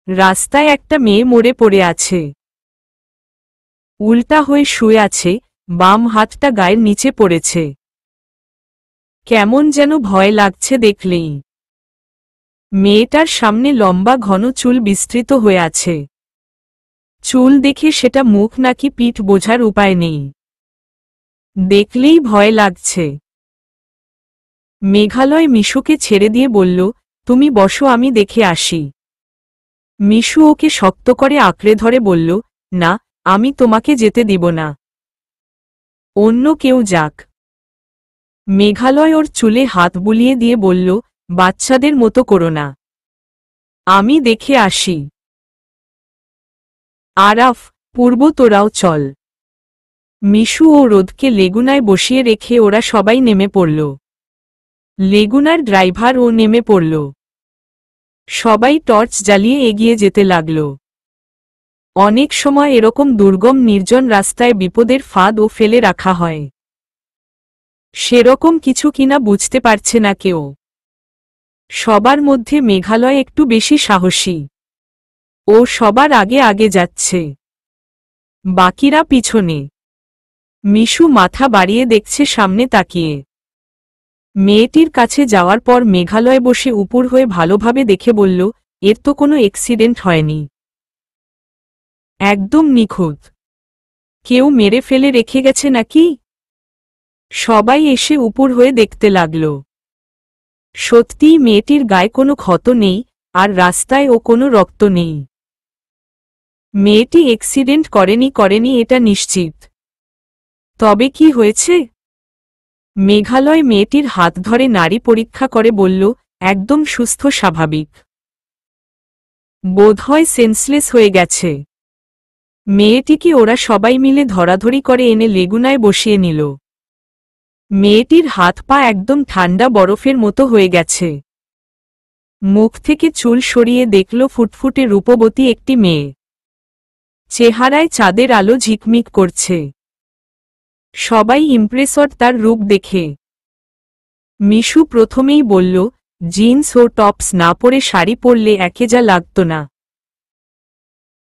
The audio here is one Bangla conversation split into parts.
রাস্তায় একটা মেয়ে মরে পড়ে আছে। উল্টা হয়ে শুয়ে আছে, বাম হাতটা গায়ের নিচে পড়েছে। কেমন যেন ভয় লাগছে দেখলেই। মেয়েটার সামনে লম্বা ঘন চুল বিস্তৃত হয়ে আছে। চুল দেখে সেটা মুখ নাকি পিঠ বোঝার উপায় নেই। দেখলেই ভয় লাগছে। মেঘালয় মিশুকে ছেড়ে দিয়ে বলল, তুমি বসো, আমি দেখে আসি। মিশু ওকে শক্ত করে আঁকড়ে ধরে বলল, না, আমি তোমাকে যেতে দিব না। অন্য কেউ যাক। মেঘালয় ওর চুলে হাত বুলিয়ে দিয়ে বলল, বাচ্চাদের মতো করো না, আমি দেখে আসি। আরাফ, পূর্ব, তোরাও চল। মিশু ও রোদকে লেগুনায় বসিয়ে রেখে ওরা সবাই নেমে পড়ল। লেগুনার ড্রাইভার ও নেমে পড়ল। সবাই টর্চ জ্বালিয়ে এগিয়ে যেতে লাগল। অনেক সময় এরকম দুর্গম নির্জন রাস্তায় বিপদের ফাঁদ ও ফেলে রাখা হয়। সেরকম কিছু কিনা বুঝতে পারছে না কেউ। সবার মধ্যে মেঘালয় একটু বেশি সাহসী। ও সবার আগে আগে যাচ্ছে, বাকিরা পিছনে। মিশু মাথা বাড়িয়ে দেখছে সামনে তাকিয়ে। মেয়েটির কাছে যাওয়ার পর মেঘালয় বসে উপর হয়ে ভালোভাবে দেখে বলল, এর তো কোনো অ্যাক্সিডেন্ট হয়নি, একদম নিখুঁত। কেউ মেরে ফেলে রেখে গেছে নাকি? সবাই এসে উপর হয়ে দেখতে লাগল। সত্যিই মেয়েটির গায়ে কোনো ক্ষত নেই, আর রাস্তায় ও কোনো রক্ত নেই। মেয়েটি অ্যাক্সিডেন্ট করেনি এটা নিশ্চিত। তবে কি হয়েছে? মেঘালয় মেয়েটির হাত ধরে নাড়ি পরীক্ষা করে বলল, একদম সুস্থ, স্বাভাবিক। বোধহয় সেন্সলেস হয়ে গেছে। মেয়েটিকে ওরা সবাই মিলে ধরাধরি করে এনে লেগুনায় বসিয়ে নিল। মেয়েটির হাত পা একদম ঠান্ডা বরফের মতো হয়ে গেছে। মুখ থেকে চুল সরিয়ে দেখল ফুটফুটে রূপবতী একটি মেয়ে। চেহারায় চাঁদের আলো ঝিকমিক করছে। সবাই ইমপ্রেসড তার রূপ দেখে। মিশু প্রথমেই বলল, জিন্স ও টপস না পরে শাড়ি পরলে একে যা লাগত না।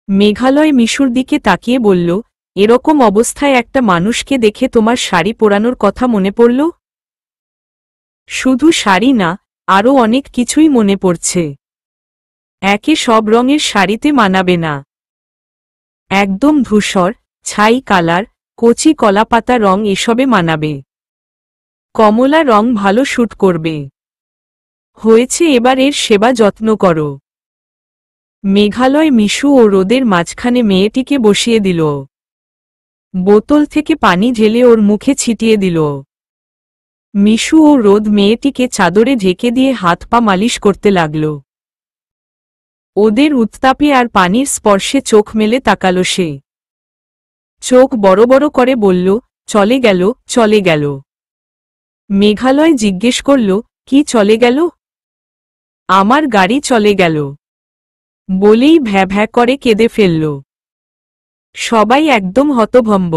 মেঘালয় মিশুর দিকে তাকিয়ে বলল, এরকম অবস্থায় একটা মানুষকে দেখে তোমার শাড়ি পরানোর কথা মনে পড়ল? শুধু শাড়ি না, আরও অনেক কিছুই মনে পড়ছে। একে সব রঙের শাড়িতে মানাবে না। একদম ধূসর, ছাই কালার, কচি কলাপাতা রং এসবে মানাবে। কমলা রং ভালো শ্যুট করবে। হয়েছে, এবার এর সেবা যত্ন করো। মেঘালয় মিশু ও রোদের মাঝখানে মেয়েটিকে বসিয়ে দিল। বোতল থেকে পানি ঢেলে ওর মুখে ছিটিয়ে দিল। মিশু ও রোদ মেয়েটিকে চাদরে ঢেকে দিয়ে হাত পা মালিশ করতে লাগল। ওদের উত্তাপে আর পানির স্পর্শে চোখ মেলে তাকালো সে। চোখ বড় বড় করে বলল, চলে গেল, চলে গেল। মেঘালয় জিজ্ঞেস করল, কি চলে গেল? আমার গাড়ি চলে গেল, বলেই ভ্যা ভ্যা করে কেঁদে ফেলল। সবাই একদম হতভম্ব।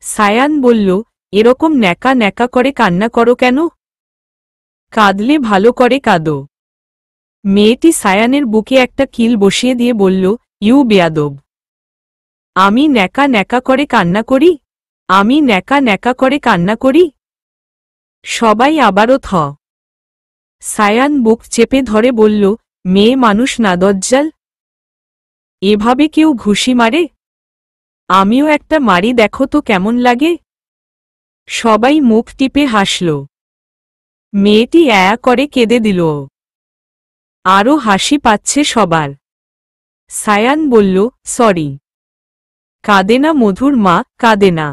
সায়ান বলল, এরকম ন্যাকা ন্যাকা করে কান্না করো কেন? কাঁদলে ভালো করে কাঁদো। মেয়েটি সায়ানের বুকে একটা কিল বসিয়ে দিয়ে বলল, ইউ বেয়াদব। আমি ন্যাকা ন্যাকা করে কান্না করি? আমি ন্যাকা ন্যাকা করে কান্না করি? সবাই আবারও থ। সায়ান বুক চেপে ধরে বলল, মেয়ে মানুষ না দজ্জাল? এভাবে কেউ ঘুষি মারে? আমিও একটা মারি, দেখো তো কেমন লাগে। সবাই মুখ টিপে হাসল। মেয়েটি অ্যা করে কেঁদে দিল। আরও হাসি পাচ্ছে সবার। সায়ান বলল, সরি। কাঁদে না মধুর মা, কাঁদে না।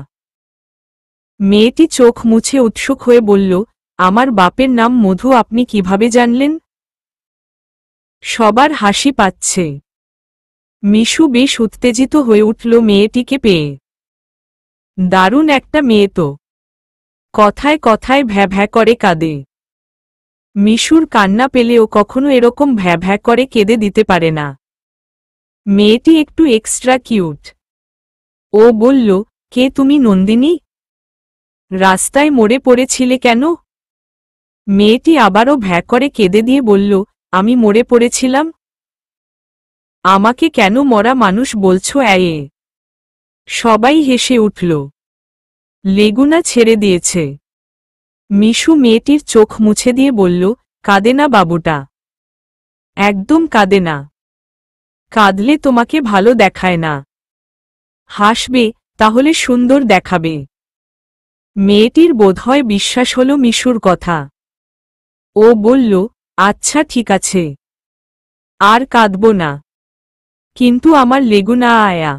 মেয়েটি চোখ মুছে উৎসুক হয়ে বলল, আমার বাপের নাম মধু, আপনি কিভাবে জানলেন? সবার হাসি পাচ্ছে। মিশু বেশ উত্তেজিত হয়ে উঠল মেয়েটিকে পেয়ে। দারুণ একটা মেয়ে তো। কথায় কথায় ভ্যা ভ্যা করে কাঁদে। মিশুর কান্না পেলেও কখনো এরকম ভ্যা ভ্যা করে কেঁদে দিতে পারে না। মেয়েটি একটু এক্সট্রা কিউট। ও বলল, কে তুমি, নন্দিনী? রাস্তায় মরে পড়েছিলে কেন? মেয়েটি আবারও ভ্যা করে কেঁদে দিয়ে বলল, আমি মরে পড়েছিলাম। আমাকে কেন মরা মানুষ বলছো এ? সবাই হেসে উঠল। লেগুনা ছেড়ে দিয়েছে। মিশু মেয়েটির চোখ মুছে দিয়ে বলল, কাঁদে না বাবুটা। একদম কাঁদে না। কাঁদলে তোমাকে ভালো দেখায় না। হাসবে, তাহলে সুন্দর দেখাবে। মেয়েটির বোধহয় বিশ্বাস হল মিশুর কথা। ও বলল, আচ্ছা ঠিক আছে, আর কাঁদব না। কিন্তু আমার লেগুনা আয়া।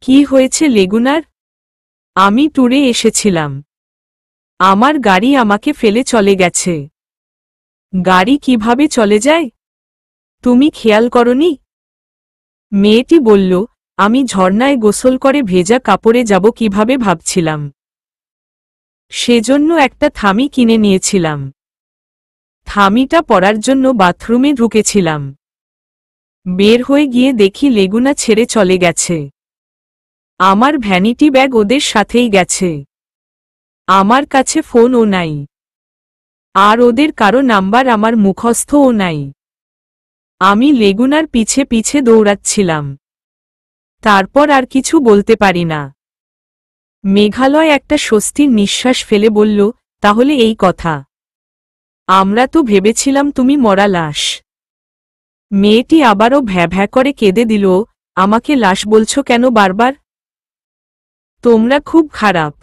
কি হয়েছে লেগুনার? আমি ট্যুরে এসেছিলাম। আমার গাড়ি আমাকে ফেলে চলে গেছে। গাড়ি কিভাবে চলে যায়? তুমি খেয়াল করনি? মেয়েটি বলল, আমি ঝর্ণায় গোসল করে ভেজা কাপড়ে যাব কিভাবে ভাবছিলাম। সেজন্য একটা থামি কিনে নিয়েছিলাম। থামিটা পরার জন্য বাথরুমে ঢুকেছিলাম। বের হয়ে গিয়ে দেখি লেগুনা ছেড়ে চলে গেছে। আমার ভ্যানিটি ব্যাগ ওদের সাথেই গেছে। আমার কাছে ফোনও নাই। আর ওদের কারো নাম্বার আমার মুখস্থও নাই। আমি লেগুনার পিছে পিছে দৌড়াচ্ছিলাম। তারপর আর কিছু বলতে পারি না। মেঘালয় একটা স্বস্তির নিঃশ্বাস ফেলে বলল, তাহলে এই কথা। আমরা তো ভেবেছিলাম তুমি মরা লাশ। মেয়েটি আবারও ভ্যা ভ্যা করে কেঁদে দিল, আমাকে লাশ বলছো কেন বারবার? তোমরা খুব খারাপ।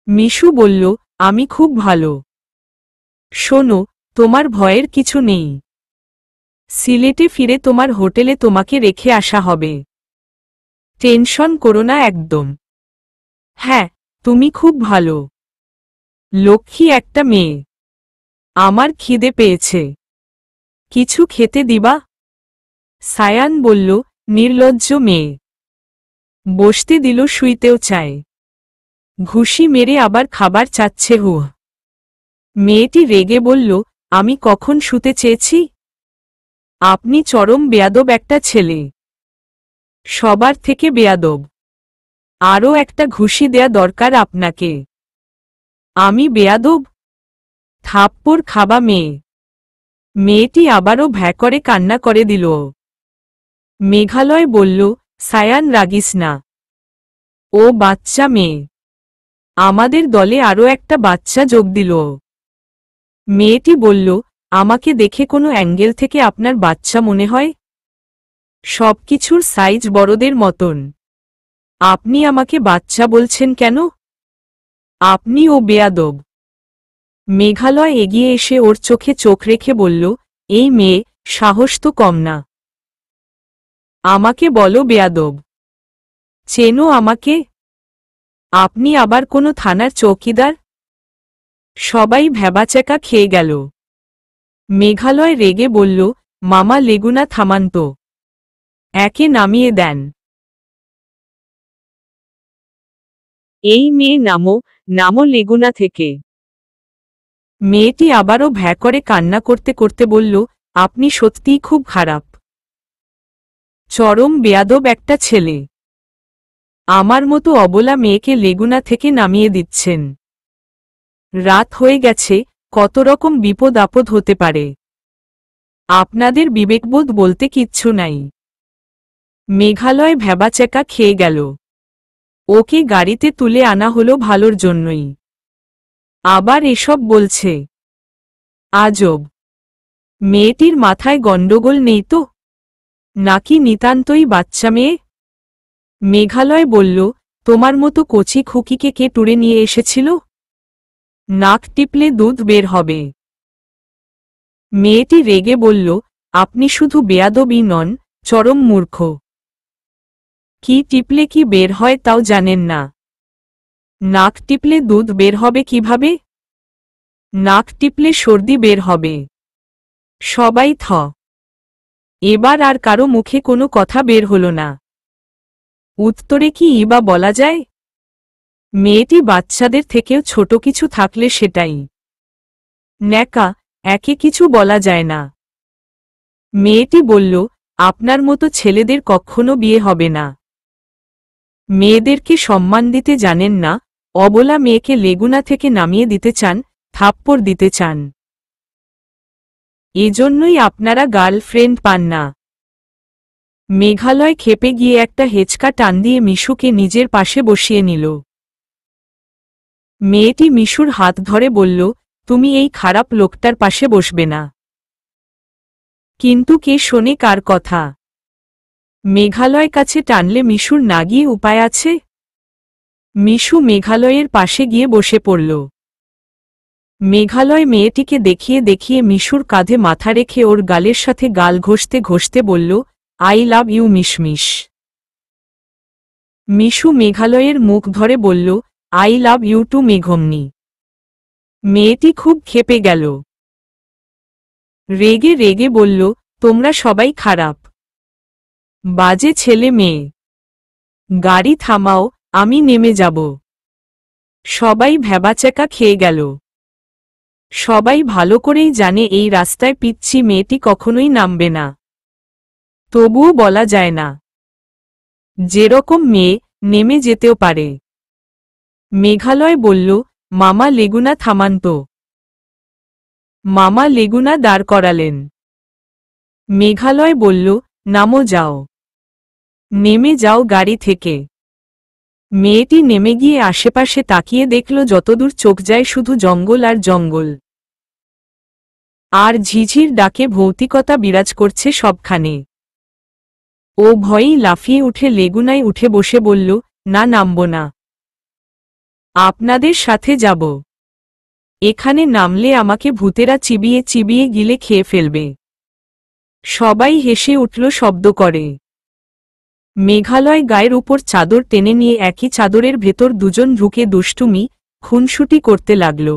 মিশু বলল, আমি খুব ভালো। শোনো, তোমার ভয়ের কিছু নেই। সিলেটে ফিরে তোমার হোটেলে তোমাকে রেখে আসা হবে। টেনশন করো না একদম। হ্যাঁ, তুমি খুব ভালো, লক্ষ্মী একটা মেয়ে। আমার খিদে পেয়েছে। কিছু খেতে দিবা? সায়ান বলল, নির্লজ্জ মেয়ে। বসতে দিল, শুইতেও চায়। ঘুষি মেরে আবার খাবার চাচ্ছে। মেয়েটি রেগে বলল, আমি কখন শুতে চেয়েছি? আপনি চরম বেয়াদব একটা ছেলে। সবার থেকে বেয়াদব। আরও একটা ঘুষি দেয়া দরকার আপনাকে। আমি বেয়াদব? থাপ্পড় খাবা মেয়ে। মেয়েটি আবারও ভ্যা করে কান্না করে দিল। মেঘালয় বলল, সায়ান রাগিস না। ও বাচ্চা মেয়ে। আমাদের দলে আরও একটা বাচ্চা যোগ দিল। মেয়েটি বলল, আমাকে দেখে কোনো অ্যাঙ্গেল থেকে আপনার বাচ্চা মনে হয়? সবকিছুর সাইজ বড়দের মতন। আপনি আমাকে বাচ্চা বলছেন কেন? আপনি ও বেয়াদব। মেঘালয় এগিয়ে এসে ওর চোখে চোখ রেখে বলল, এই মেয়ে, সাহস তো কম না। আমাকে বলো বেয়াদব। চেনো আমাকে? আপনি আবার কোনো থানার চৌকিদার? সবাই ভ্যাবাচ্যাকা খেয়ে গেল। মেঘালয় রেগে বলল, মামা লেগুনা থামান্ত। একে নামিয়ে দেন। এই মেয়ে নামো, নামো লেগুনা থেকে। মেয়েটি আবারও ভ্যা করে কান্না করতে করতে বলল, আপনি সত্যিই খুব খারাপ। চরম বেয়াদব একটা ছেলে। আমার মতো অবলা মেয়েকে লেগুনা থেকে নামিয়ে দিচ্ছেন। রাত হয়ে গেছে, কত রকম বিপদ আপদ হতে পারে। আপনাদের বিবেকবোধ বলতে কিচ্ছু নাই। মেঘালয় ভ্যাবাচ্যাকা খেয়ে গেল। ওকে গাড়িতে তুলে আনা হলো ভালোর জন্যই। আবার এসব বলছে। আজব। মেয়েটির মাথায় গণ্ডগোল নেই তো? নাকি নিতান্তই বাচ্চা মেয়ে? মেঘালয় বলল, তোমার মতো কচি খুকিকে কে টুরে নিয়ে এসেছিল? নাক টিপলে দুধ বের হবে। মেয়েটি রেগে বলল, আপনি শুধু বেয়াদবই নন, চরম মূর্খ। কি টিপলে কি বের হয় তাও জানেন না। নাক টিপলে দুধ বের হবে কিভাবে? নাক টিপলে সর্দি বের হবে। সবাই থ। এবার আর কারো মুখে কোনো কথা বের হল না। উত্তরে কি ইবা বলা যায়? মেয়েটি বাচ্চাদের থেকেও ছোট কিছু থাকলে সেটাই ন্যাকা, একে কিছু বলা যায় না। মেয়েটি বলল, আপনার মতো ছেলেদের কখনো বিয়ে হবে না। মেয়েদেরকে সম্মান দিতে জানেন না, অবলা মেয়েকে লেগুনা থেকে নামিয়ে দিতে চান, থাপ্পড় দিতে চান। এজন্যই আপনারা গার্লফ্রেন্ড পান না। মেঘালয় ক্ষেপে গিয়ে একটা হেঁচকা টান দিয়ে মিশুকে নিজের পাশে বসিয়ে নিল। মেয়েটি মিশুর হাত ধরে বলল, তুমি এই খারাপ লোকটার পাশে বসবে না। কিন্তু কে শোনে কার কথা? মেঘালয় কাছে টানলে মিশুর না গিয়ে উপায় আছে? মিশু মেঘালয়ের পাশে গিয়ে বসে পড়ল। মেঘালয় মেয়েটিকে দেখিয়ে দেখিয়ে মিশুর কাঁধে মাথা রেখে ওর গালের সাথে গাল ঘষতে ঘষতে বলল, আই লাভ ইউ মিশমিশ। মিশু মেঘালয়ের মুখ ধরে বলল, আই লাভ ইউ টু মেঘমনি। মেয়েটি খুব ক্ষেপে গেল। রেগে রেগে বলল, তোমরা সবাই খারাপ, বাজে ছেলে মেয়ে। গাড়ি থামাও, আমি নেমে যাব। সবাই ভ্যাবাচ্যাকা খেয়ে গেল। সবাই ভালো করেই জানে এই রাস্তায় পিচ্ছি মেয়েটি কখনোই নামবে না। তবুও বলা যায় না, যেরকম মেয়ে নেমে যেতেও পারে। মেঘালয় বলল, মামা লেগুনা থামান তো। মামা লেগুনা দাঁড় করালেন। মেঘালয় বলল, নামো যাও, নেমে যাও গাড়ি থেকে। মেয়েটি নেমে গিয়ে আশেপাশে তাকিয়ে দেখল যতদূর চোখ যায় শুধু জঙ্গল আর জঙ্গল। আর ঝিঝির ডাকে ভৌতিকতা বিরাজ করছে সবখানে। ও ভয়েই লাফিয়ে উঠে লেগুনায় উঠে বসে বলল, না নামব না, আপনাদের সাথে যাব। এখানে নামলে আমাকে ভূতেরা চিবিয়ে চিবিয়ে গিলে খেয়ে ফেলবে। সবাই হেসে উঠল শব্দ করে। মেঘালয় গায়ের উপর চাদর টেনে নিয়ে একই চাদরের ভেতর দুজন ঢুকে দুষ্টুমি খুনসুটি করতে লাগল।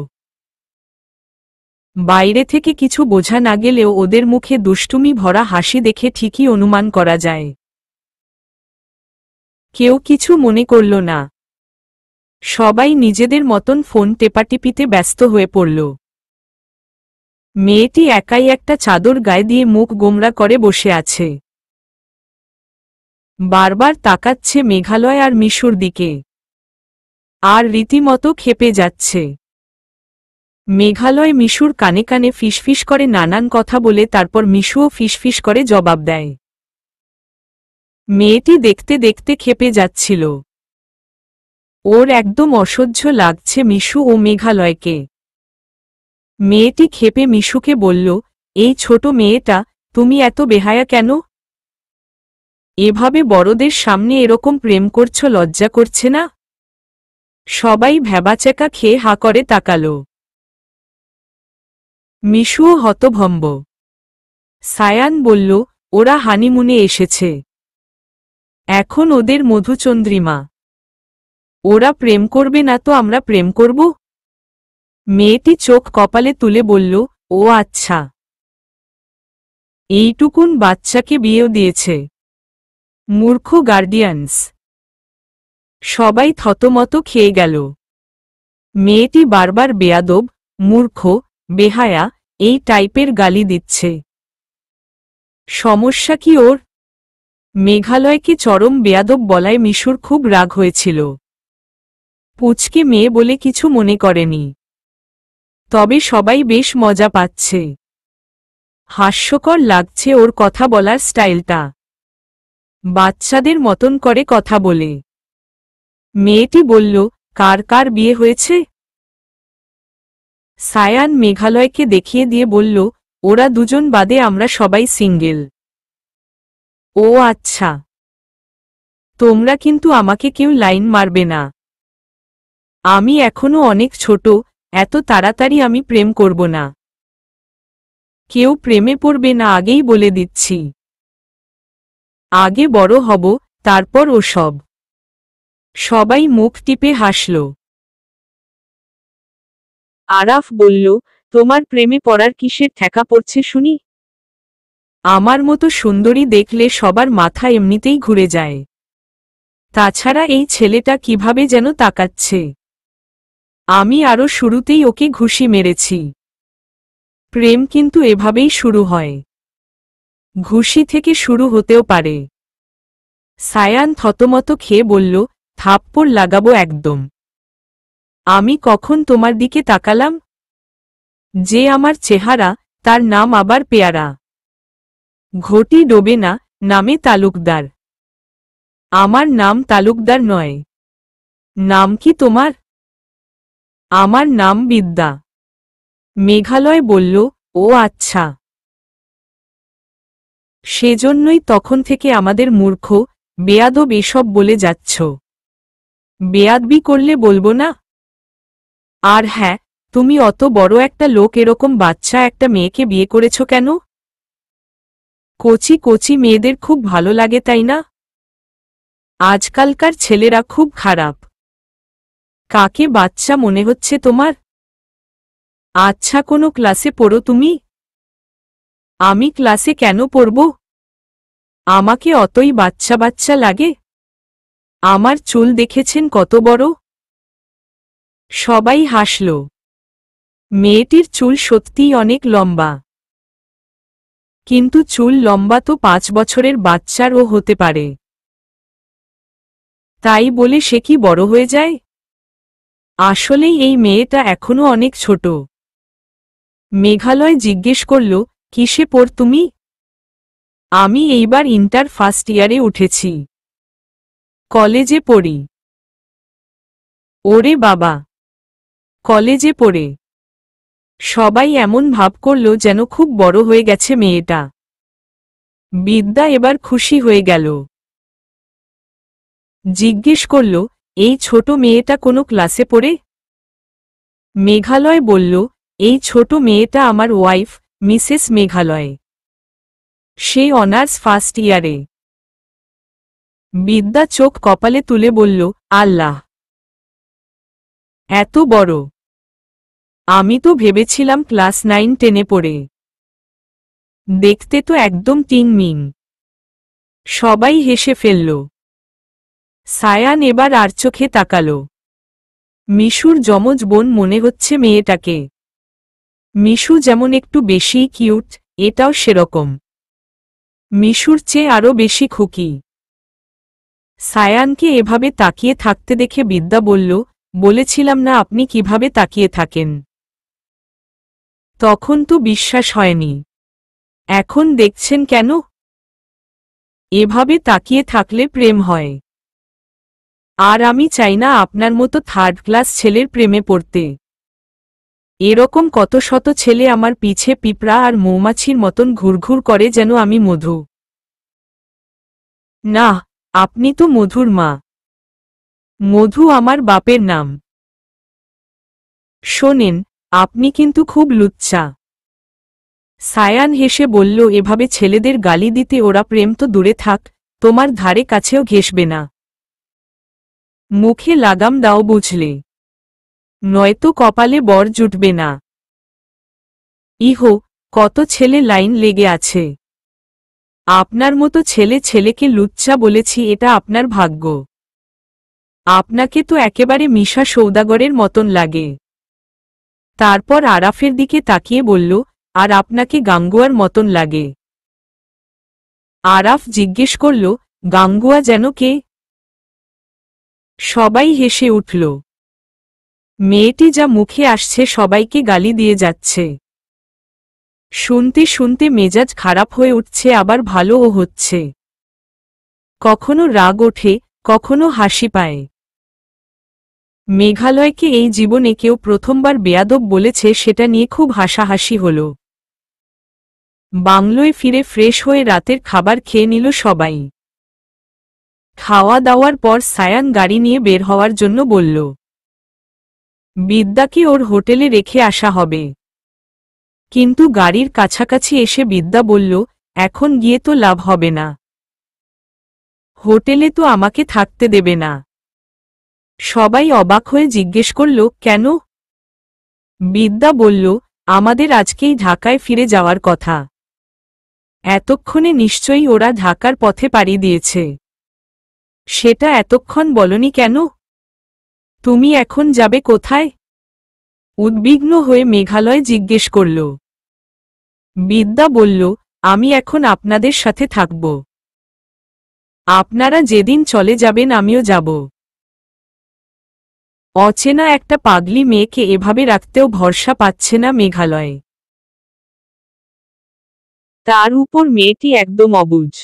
বাইরে থেকে কিছু বোঝা না গেলেও ওদের মুখে দুষ্টুমি ভরা হাসি দেখে ঠিকই অনুমান করা যায়। কেউ কিছু মনে করল না। সবাই নিজেদের মতন ফোন টেপাটিপিতে ব্যস্ত হয়ে পড়ল। মেয়েটি একাই একটা চাদর গায়ে দিয়ে মুখ গোমরা করে বসে আছে। বারবার তাকাচ্ছে মেঘালয় আর মিশুর দিকে। আর রীতিমতো ক্ষেপে যাচ্ছে। মেঘালয় মিশুর কানে কানে ফিসফিস করে নানান কথা বলে তারপর মিশুও ফিসফিস করে জবাব দেয়। মেয়েটি দেখতে দেখতে ক্ষেপে যাচ্ছিল। ওর একদম অসহ্য লাগছে মিশু ও মেঘালয়কে। মেয়েটি ক্ষেপে মিশুকে বলল, এই ছোট মেয়েটা, তুমি এত বেহায়া কেন? এভাবে বড়দের সামনে এরকম প্রেম করছো, লজ্জা করছে না? সবাই ভ্যাবাচ্যাকা খেয়ে হা করে তাকালো। মিশুও হতভম্ব। সায়ান বলল, ওরা হানিমুনে এসেছে, এখন ওদের মধুচন্দ্রিমা। ওরা প্রেম করবে না তো আমরা প্রেম করব? মেয়েটি চোখ কপালে তুলে বলল, ও আচ্ছা, এইটুকুন বাচ্চাকে বিয়েও দিয়েছে। মূর্খ গার্ডিয়ানস। সবাই থতমত খেয়ে গেল। মেয়েটি বারবার বেয়াদব, মূর্খ, বেহায়া এই টাইপের গালি দিচ্ছে। সমস্যা কি ওর? মেঘালয়কে চরম বেয়াদব বলায় মিশুর খুব রাগ হয়েছিল। পুচকে মেয়ে বলে কিছু মনে করেনি। তবে সবাই বেশ মজা পাচ্ছে। হাস্যকর লাগছে ওর কথা বলার স্টাইলটা। বাচ্চাদের মতন করে কথা বলে। মেয়েটি বলল, কার কার বিয়ে হয়েছে? সায়ান মেঘালয়কে দেখিয়ে দিয়ে বলল, ওরা দুজন বাদে আমরা সবাই সিঙ্গেল। ও আচ্ছা, তোমরা কিন্তু আমাকে কেউ লাইন মারবে না। আমি এখনো অনেক ছোট, এত তাড়াতাড়ি আমি প্রেম করব না। কেউ প্রেমে পড়বে না আগেই বলে দিচ্ছি। আগে বড় হব, তারপর ওসব। সবাই মুখ টিপে হাসল। আরাফ বলল, তোমার প্রেমে পড়ার কিসের ঠেকা পড়ছে শুনি? আমার মতো সুন্দরী দেখলে সবার মাথা এমনিতেই ঘুরে যায়। তাছাড়া এই ছেলেটা কিভাবে যেন তাকাচ্ছে। আমি আরো শুরুতেই ওকে ঘুষি মেরেছি। প্রেম কিন্তু এভাবেই শুরু হয়। ঘুষি থেকে শুরু হতেও পারে। সায়ান থতমত খেয়ে বলল, থাপ্পড় লাগাবো একদম। আমি কখন তোমার দিকে তাকালাম? যে আমার চেহারা, তার নাম আবার পেয়ারা। ঘটি ডোবে না, নামে তালুকদার। আমার নাম তালুকদার নয়। নাম কি তোমার? আমার নাম বিদ্যা। মেঘালয় বলল, ও আচ্ছা। সেজন্যই তখন থেকে আমাদের মূর্খ, বেয়াদব এসব বলে যাচ্ছ। বেয়াদবি করলে বলবো না? আর হ্যাঁ, তুমি অত বড় একটা লোক এরকম বাচ্চা একটা মেয়েকে বিয়ে করেছ কেন? কচি কচি মেয়েদের খুব ভালো লাগে তাই না? আজকালকার ছেলেরা খুব খারাপ। কাকে বাচ্চা মনে হচ্ছে তোমার? আচ্ছা, কোনো ক্লাসে পড়ো তুমি? আমি ক্লাসে কেন পড়ব? আমাকে অতই বাচ্চা বাচ্চা লাগে? আমার চুল দেখেছেন কত বড়? সবাই হাসল। মেয়েটির চুল সত্যিই অনেক লম্বা। কিন্তু চুল লম্বা তো 5 বছরের বাচ্চারও হতে পারে। তাই বলে সে কি বড় হয়ে যায়? আসলেই এই মেয়েটা এখনো অনেক ছোট। মেঘালয় জিজ্ঞেস করল, কিসে পড় তুমি? আমি এইবার ইন্টার ফার্স্ট ইয়ারে উঠেছি। কলেজে পড়ি। ওরে বাবা, কলেজে পড়ে? সবাই এমন ভাব করল যেন খুব বড় হয়ে গেছে মেয়েটা। বিদ্যা এবার খুশি হয়ে গেল। জিজ্ঞেস করল, এই ছোট মেয়েটা কোনো ক্লাসে পড়ে? মেঘালয় বলল, এই ছোট মেয়েটা আমার ওয়াইফ, মিসেস মেঘালয়। সে অনার্স ফার্স্ট ইয়ারে। বিদ্যা চোখ কপালে তুলে বলল, আল্লাহ, এত বড়! আমি তো ভেবেছিলাম ক্লাস 9-10-এ পড়ে। দেখতে তো একদম টিংমিং। সবাই হেসে ফেলল। সায়ান এবার আর চোখে তাকাল। মিশুর যমজ বোন মনে হচ্ছে মেয়েটাকে। মিশু যেমন একটু বেশি কিউট, এটাও সেরকম। মিশুর চেয়ে আরও বেশি খুকি। সায়ানকে এভাবে তাকিয়ে থাকতে দেখে বিদ্যা বলল, বলেছিলাম না আপনি কিভাবে তাকিয়ে থাকেন। তখন তো বিশ্বাস হয়নি। এখন দেখছেন কেন? এভাবে তাকিয়ে থাকলে প্রেম হয়। আর আমি চাই না আপনার মতো থার্ড ক্লাস ছেলের প্রেমে পড়তে। এরকম কত শত ছেলে আমার পিছে পিঁপড়া আর মৌমাছির মতন ঘুরঘুর করে যেন আমি মধু। না, আপনি তো মধুর মা। মধু আমার বাপের নাম। শোনেন, আপনি কিন্তু খুব লুচ্চা। সায়ান হেসে বলল, এভাবে ছেলেদের গালি দিতে ওরা প্রেম তো দূরে থাক, তোমার ধারে কাছেও ঘেঁষবে না। মুখে লাগাম দাও বুঝলে, নয়তো কপালে বর জুটবে না। ইহো, কত ছেলে লাইন লেগে আছে। আপনার মতো ছেলে ছেলেকে লুচ্চা বলেছি, এটা আপনার ভাগ্য। আপনাকে তো একেবারে মিশা সৌদাগরের মতন লাগে। তারপর আরাফের দিকে তাকিয়ে বলল, আর আপনাকে গাঙ্গুয়ার মতন লাগে। আরাফ জিজ্ঞেস করল, গাঙ্গুয়া যেন কে? সবাই হেসে উঠল। মেয়েটি যা মুখে আসছে সবাইকে গালি দিয়ে যাচ্ছে। শুনতে শুনতে মেজাজ খারাপ হয়ে উঠছে, আবার ভালোও হচ্ছে। কখনো রাগ ওঠে, কখনো হাসি পায়। মেঘালয়কে এই জীবনে কেউ প্রথমবার বেয়াদব বলেছে সেটা নিয়ে খুব হাসাহাসি হল। বাংলোয় ফিরে ফ্রেশ হয়ে রাতের খাবার খেয়ে নিল সবাই। খাওয়া দাওয়ার পর সায়ান গাড়ি নিয়ে বের হওয়ার জন্য বলল, বিদ্যাকে ওর হোটেলে রেখে আসা হবে। কিন্তু গাড়ির কাছাকাছি এসে বিদ্যা বলল, এখন গিয়ে তো লাভ হবে না। হোটেলে তো আমাকে থাকতে দেবে না। সবাই অবাক হয়ে জিজ্ঞেস করল, কেন? বিদ্যা বলল, আমাদের আজকেই ঢাকায় ফিরে যাওয়ার কথা। এতক্ষণে নিশ্চয়ই ওরা ঢাকার পথে পাড়ি দিয়েছে। সেটা এতক্ষণ বলনি কেন? তুমি এখন যাবে কোথায়? উদ্বিগ্ন হয়ে মেঘালয় জিজ্ঞেস করল। বিদ্যা বলল, আমি এখন আপনাদের সাথে থাকব। আপনারা যেদিন চলে যাবেন আমিও যাব। অচেনা একটা পাগলি মেয়েকে এভাবে রাখতেও ভরসা পাচ্ছে না মেঘালয়। তার উপর মেয়েটি একদম অবুঝ।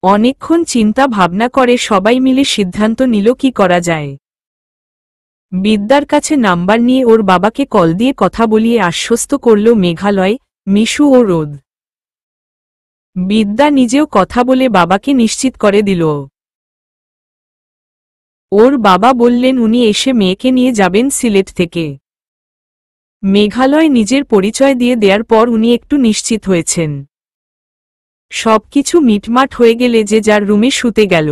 অনেকক্ষণ চিন্তা ভাবনা করে সবাই মিলে সিদ্ধান্ত নিল কি করা যায়। বিদ্যার কাছে নাম্বার নিয়ে ওর বাবাকে কল দিয়ে কথা বলিয়ে আশ্বস্ত করল মেঘালয়, মিশু ও রোদ। বিদ্যা নিজেও কথা বলে বাবাকে নিশ্চিত করে দিল। ওর বাবা বললেন উনি এসে মেয়েকে নিয়ে যাবেন সিলেট থেকে। মেঘালয় নিজের পরিচয় দিয়ে দেওয়ার পর উনি একটু নিশ্চিত হয়েছেন। সবকিছু মিটমাট হয়ে গেলে যে যার রুমে শুতে গেল।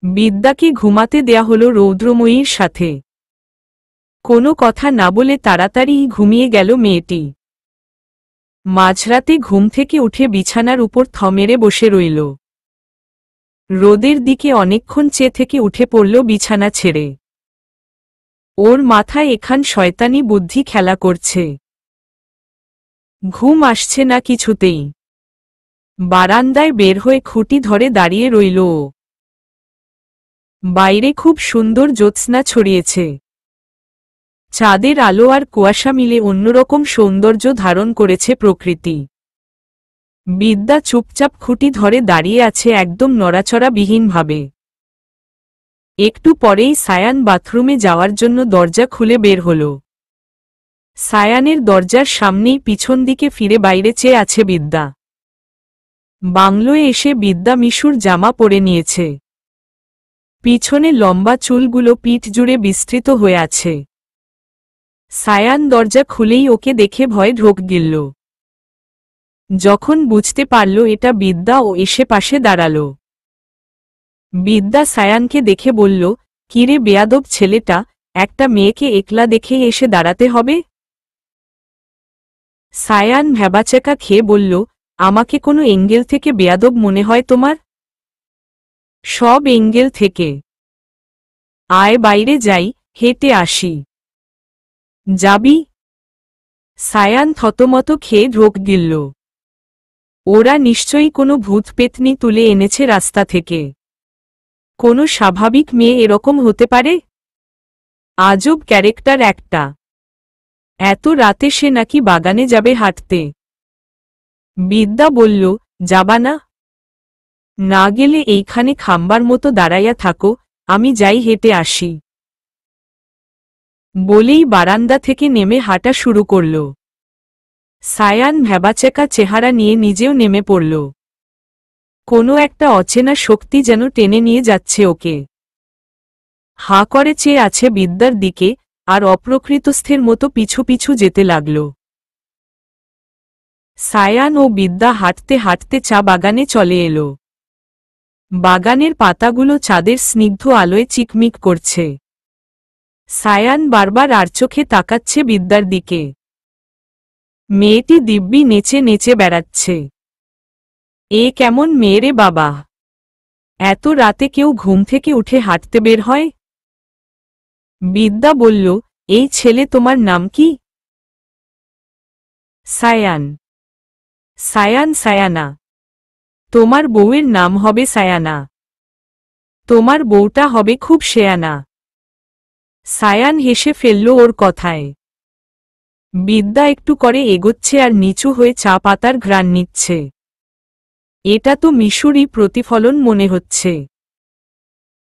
বিদ্যাকে ঘুমাতে দেয়া হল রৌদ্রময়ীর সাথে। কোনো কথা না বলে তাড়াতাড়ি ঘুমিয়ে গেল মেয়েটি। মাঝরাতে ঘুম থেকে উঠে বিছানার উপর থমেরে বসে রইল। রোদের দিকে অনেকক্ষণ চেয়ে থেকে উঠে পড়ল বিছানা ছেড়ে। ওর মাথায় এখান শয়তানি বুদ্ধি খেলা করছে। ঘুম আসছে না কিছুতেই। বারান্দায় বের হয়ে খুঁটি ধরে দাঁড়িয়ে রইল ও। বাইরে খুব সুন্দর জ্যোৎস্না ছড়িয়েছে। চাঁদের আলো আর কুয়াশা মিলে অন্যরকম সৌন্দর্য ধারণ করেছে প্রকৃতি। বিদ্যা চুপচাপ খুঁটি ধরে দাঁড়িয়ে আছে একদম নড়াচড়াবিহীনভাবে। একটু পরেই সায়ান বাথরুমে যাওয়ার জন্য দরজা খুলে বের হল। সায়ানের দরজার সামনেই পিছন দিকে ফিরে বাইরে চেয়ে আছে বিদ্যা। বাংলোয় এসে বিদ্যা মিশুর জামা পরে নিয়েছে। পিছনে লম্বা চুলগুলো পিঠ জুড়ে বিস্তৃত হয়ে আছে। সায়ান দরজা খুলেই ওকে দেখে ভয় ঢোক গিলল। যখন বুঝতে পারল এটা বিদ্যা ও এসে পাশে দাঁড়াল। বিদ্যা সায়ানকে দেখে বলল, কিরে বেয়াদব ছেলেটা, একটা মেয়েকে একলা দেখেই এসে দাঁড়াতে হবে? সায়ান ভ্যাবাচাকা খেয়ে বলল, আমাকে কোনো এঙ্গেল থেকে বেয়াদব মনে হয় তোমার? সব এঙ্গেল থেকে। আয় বাইরে যাই, হেঁটে আসি। যাবি? সায়ান থতমত খেয়ে ঢোক গিলল। ওরা নিশ্চয়ই কোনো ভূতপেতনি তুলে এনেছে রাস্তা থেকে। কোনো স্বাভাবিক মেয়ে এরকম হতে পারে? আজব ক্যারেক্টার একটা। এত রাতে সে নাকি বাগানে যাবে হাঁটতে। বিদ্যা বলল, যাবা না? না গেলে এইখানে খাম্বার মতো দাঁড়াইয়া থাকো, আমি যাই হেঁটে আসি। বলেই বারান্দা থেকে নেমে হাঁটা শুরু করল। সায়ান ভ্যাবাচেকা চেহারা নিয়ে নিজেও নেমে পড়ল। কোনো একটা অচেনা শক্তি যেন টেনে নিয়ে যাচ্ছে ওকে। হাঁ করে চেয়ে আছে বিদ্যার দিকে, আর অপ্রকৃতস্থের মতো পিছু পিছু যেতে লাগল। সায়ান ও বিদ্যা হাঁটতে হাঁটতে চা বাগানে চলে এলো। বাগানের পাতাগুলো চাঁদের স্নিগ্ধ আলোয় চিকমিক করছে। সায়ান বারবার আর চোখে তাকাচ্ছে বিদ্যার দিকে। মেয়েটি দিব্যি নেচে নেচে বেড়াচ্ছে। এ কেমন মেয়ে রে বাবা! এত রাতে কেউ ঘুম থেকে উঠে হাঁটতে বের হয়? বিদ্যা বলল, এই ছেলে তোমার নাম কি? সায়ান। সায়ান সায়ানা। তোমার বউয়ের নাম হবে সায়ানা। তোমার বউটা হবে খুব শেয়ানা। সায়ান হেসে ফেলল ওর কথায়। বিদ্যা একটু করে এগোচ্ছে আর নিচু হয়ে চা পাতার ঘ্রাণ নিচ্ছে। এটা তো মিশুরই প্রতিফলন মনে হচ্ছে।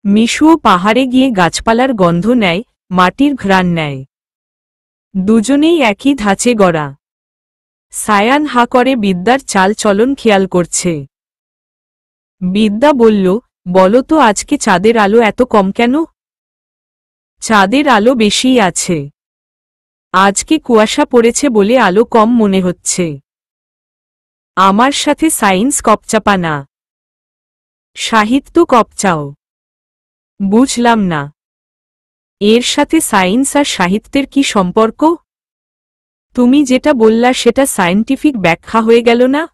মিশুও পাহাড়ে গিয়ে গাছপালার গন্ধ নেয়, মাটির ঘ্রাণ নেয়। দুজনেই একই ধাঁচে গড়া। সায়ান হাঁ করে বিদ্যার চাল চলন খেয়াল করছে। বিদ্যা বলল, বলো তো আজকে চাঁদের আলো এত কম কেন? চাঁদের আলো বেশিই আছে। আজকে কুয়াশা পড়েছে বলে আলো কম মনে হচ্ছে। আমার সাথে সায়েন্স কপচাপা না। সাহিত্য কপচাও। বুঝলাম না। এর সাথে সায়েন্স আর সাহিত্যের কি সম্পর্ক? তুমি যেটা বললা সেটা সায়েন্টিফিক ব্যাখ্যা হয়ে গেল না?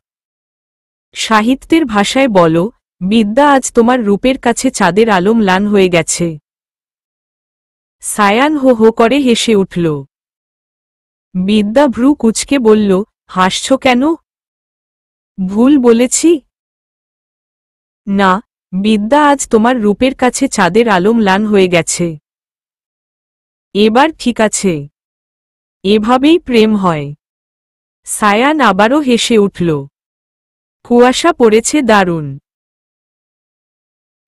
সাহিত্যের ভাষায় বলো, বিদ্যা আজ তোমার রূপের কাছে চাঁদের আলো ম্লান হয়ে গেছে। সায়ান হো হো করে হেসে উঠল। বিদ্যা ভ্রু কুঁচকে বলল, হাসছ কেন? ভুল বলেছি? না, বিদ্যা আজ তোমার রূপের কাছে চাঁদের আলো ম্লান হয়ে গেছে। এবার ঠিক আছে। এভাবেই প্রেম হয়। সায়ান আবারও হেসে উঠল। কুয়াশা পড়েছে দারুণ।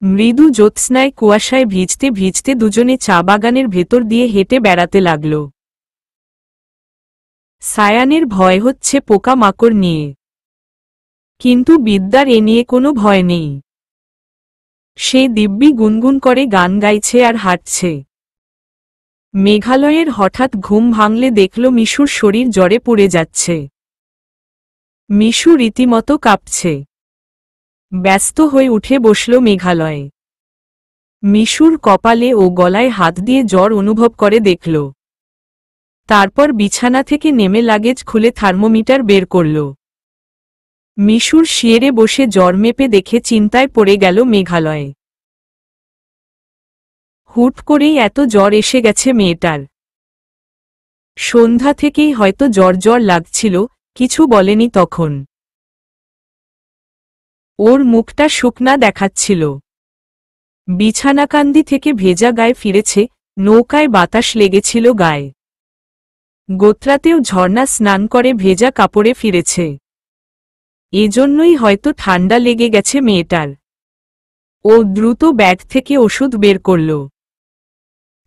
মৃদু জ্যোৎস্নায় কুয়াশায় ভিজতে ভিজতে দুজনে চা বাগানের ভেতর দিয়ে হেঁটে বেড়াতে লাগল। সায়ানের ভয় হচ্ছে পোকা মাকড় নিয়ে, কিন্তু বিদ্যার এ নিয়ে কোনো ভয় নেই। সে দিব্যি গুনগুন করে গান গাইছে আর হাঁটছে। মেঘালয়ের হঠাৎ ঘুম ভাঙলে দেখল মিশুর শরীর জ্বরে পুড়ে যাচ্ছে। মিশু রীতিমতো কাঁপছে। ব্যস্ত হয়ে উঠে বসল মেঘালয়ে। মিশুর কপালে ও গলায় হাত দিয়ে জ্বর অনুভব করে দেখল। তারপর বিছানা থেকে নেমে লাগেজ খুলে থার্মোমিটার বের করল। মিশুর শিয়েরে বসে জ্বর মেপে দেখে চিন্তায় পড়ে গেল মেঘালয়ে। হুট করেই এত জ্বর এসে গেছে মেয়েটার। সন্ধ্যা থেকেই হয়তো জ্বর জ্বর লাগছিল, কিছু বলেনি তখন। ওর মুখটা শুকনা দেখাচ্ছিল। বিছানাকান্দি থেকে ভেজা গায়ে ফিরেছে, নৌকায় বাতাস লেগেছিল গায়ে। গোত্রাতেও ঝর্ণা স্নান করে ভেজা কাপড়ে ফিরেছে। এজন্যই হয়তো ঠান্ডা লেগে গেছে মেয়েটার। ও দ্রুত ব্যাগ থেকে ওষুধ বের করল।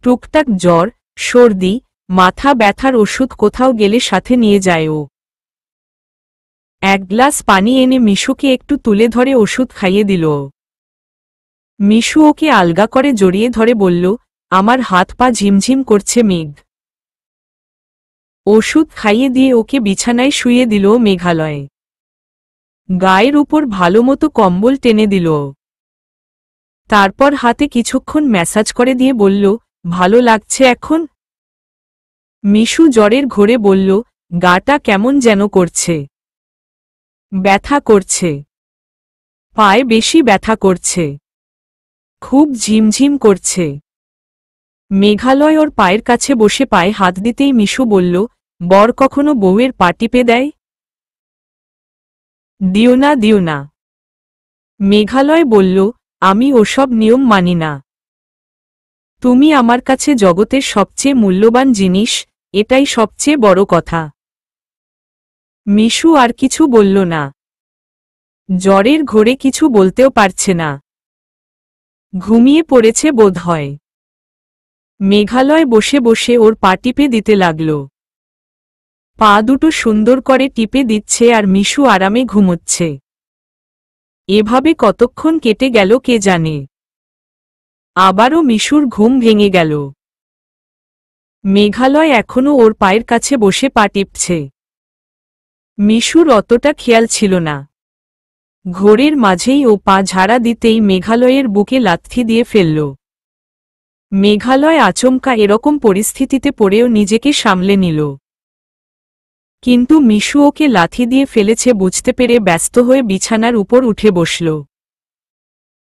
টুকটাক জ্বর, সর্দি, মাথা ব্যথার ওষুধ কোথাও গেলে সাথে নিয়ে যায় ও। এক গ্লাস পানি এনে মিশুকে একটু তুলে ধরে ওষুধ খাইয়ে দিল। মিশু ওকে আলগা করে জড়িয়ে ধরে বলল, আমার হাত পা ঝিমঝিম করছে মেঘ। ওষুধ খাইয়ে দিয়ে ওকে বিছানায় শুইয়ে দিল মেঘালয়ে। গায়ের উপর ভালোমতো কম্বল টেনে দিল। তারপর হাতে কিছুক্ষণ ম্যাসাজ করে দিয়ে বলল, ভালো লাগছে এখন? মিশু জ্বরের ঘোরে বলল, গাটা কেমন যেন করছে। ব্যথা করছে। পায়ে বেশি ব্যথা করছে। খুব ঝিমঝিম করছে। মেঘালয় ওর পায়ের কাছে বসে পায়ে হাত দিতেই মিশু বলল, বর কখনো বউয়ের পা টিপে দেয়? দিও না দিও না। মেঘালয় বলল, আমি ওসব নিয়ম মানি না। তুমি আমার কাছে জগতের সবচেয়ে মূল্যবান জিনিস, এটাই সবচেয়ে বড় কথা। মিশু আর কিছু বলল না। জ্বরের ঘোরে কিছু বলতেও পারছে না। ঘুমিয়ে পড়েছে বোধহয়। মেঘালয় বসে বসে ওর পা টিপে দিতে লাগল। পা দুটো সুন্দর করে টিপে দিচ্ছে আর মিশু আরামে ঘুমোচ্ছে। এভাবে কতক্ষণ কেটে গেল কে জানে। আবারও মিশুর ঘুম ভেঙে গেল। মেঘালয় এখনো ওর পায়ের কাছে বসে পা টিপছে। মিশুর অতটা খেয়াল ছিল না। ঘোরের মাঝেই ও পা ঝাড়া দিতেই মেঘালয়ের বুকে লাথি দিয়ে ফেলল। মেঘালয় আচমকা এরকম পরিস্থিতিতে পড়েও নিজেকে সামলে নিল। কিন্তু মিশু ওকে লাথি দিয়ে ফেলেছে বুঝতে পেরে ব্যস্ত হয়ে বিছানার উপর উঠে বসল।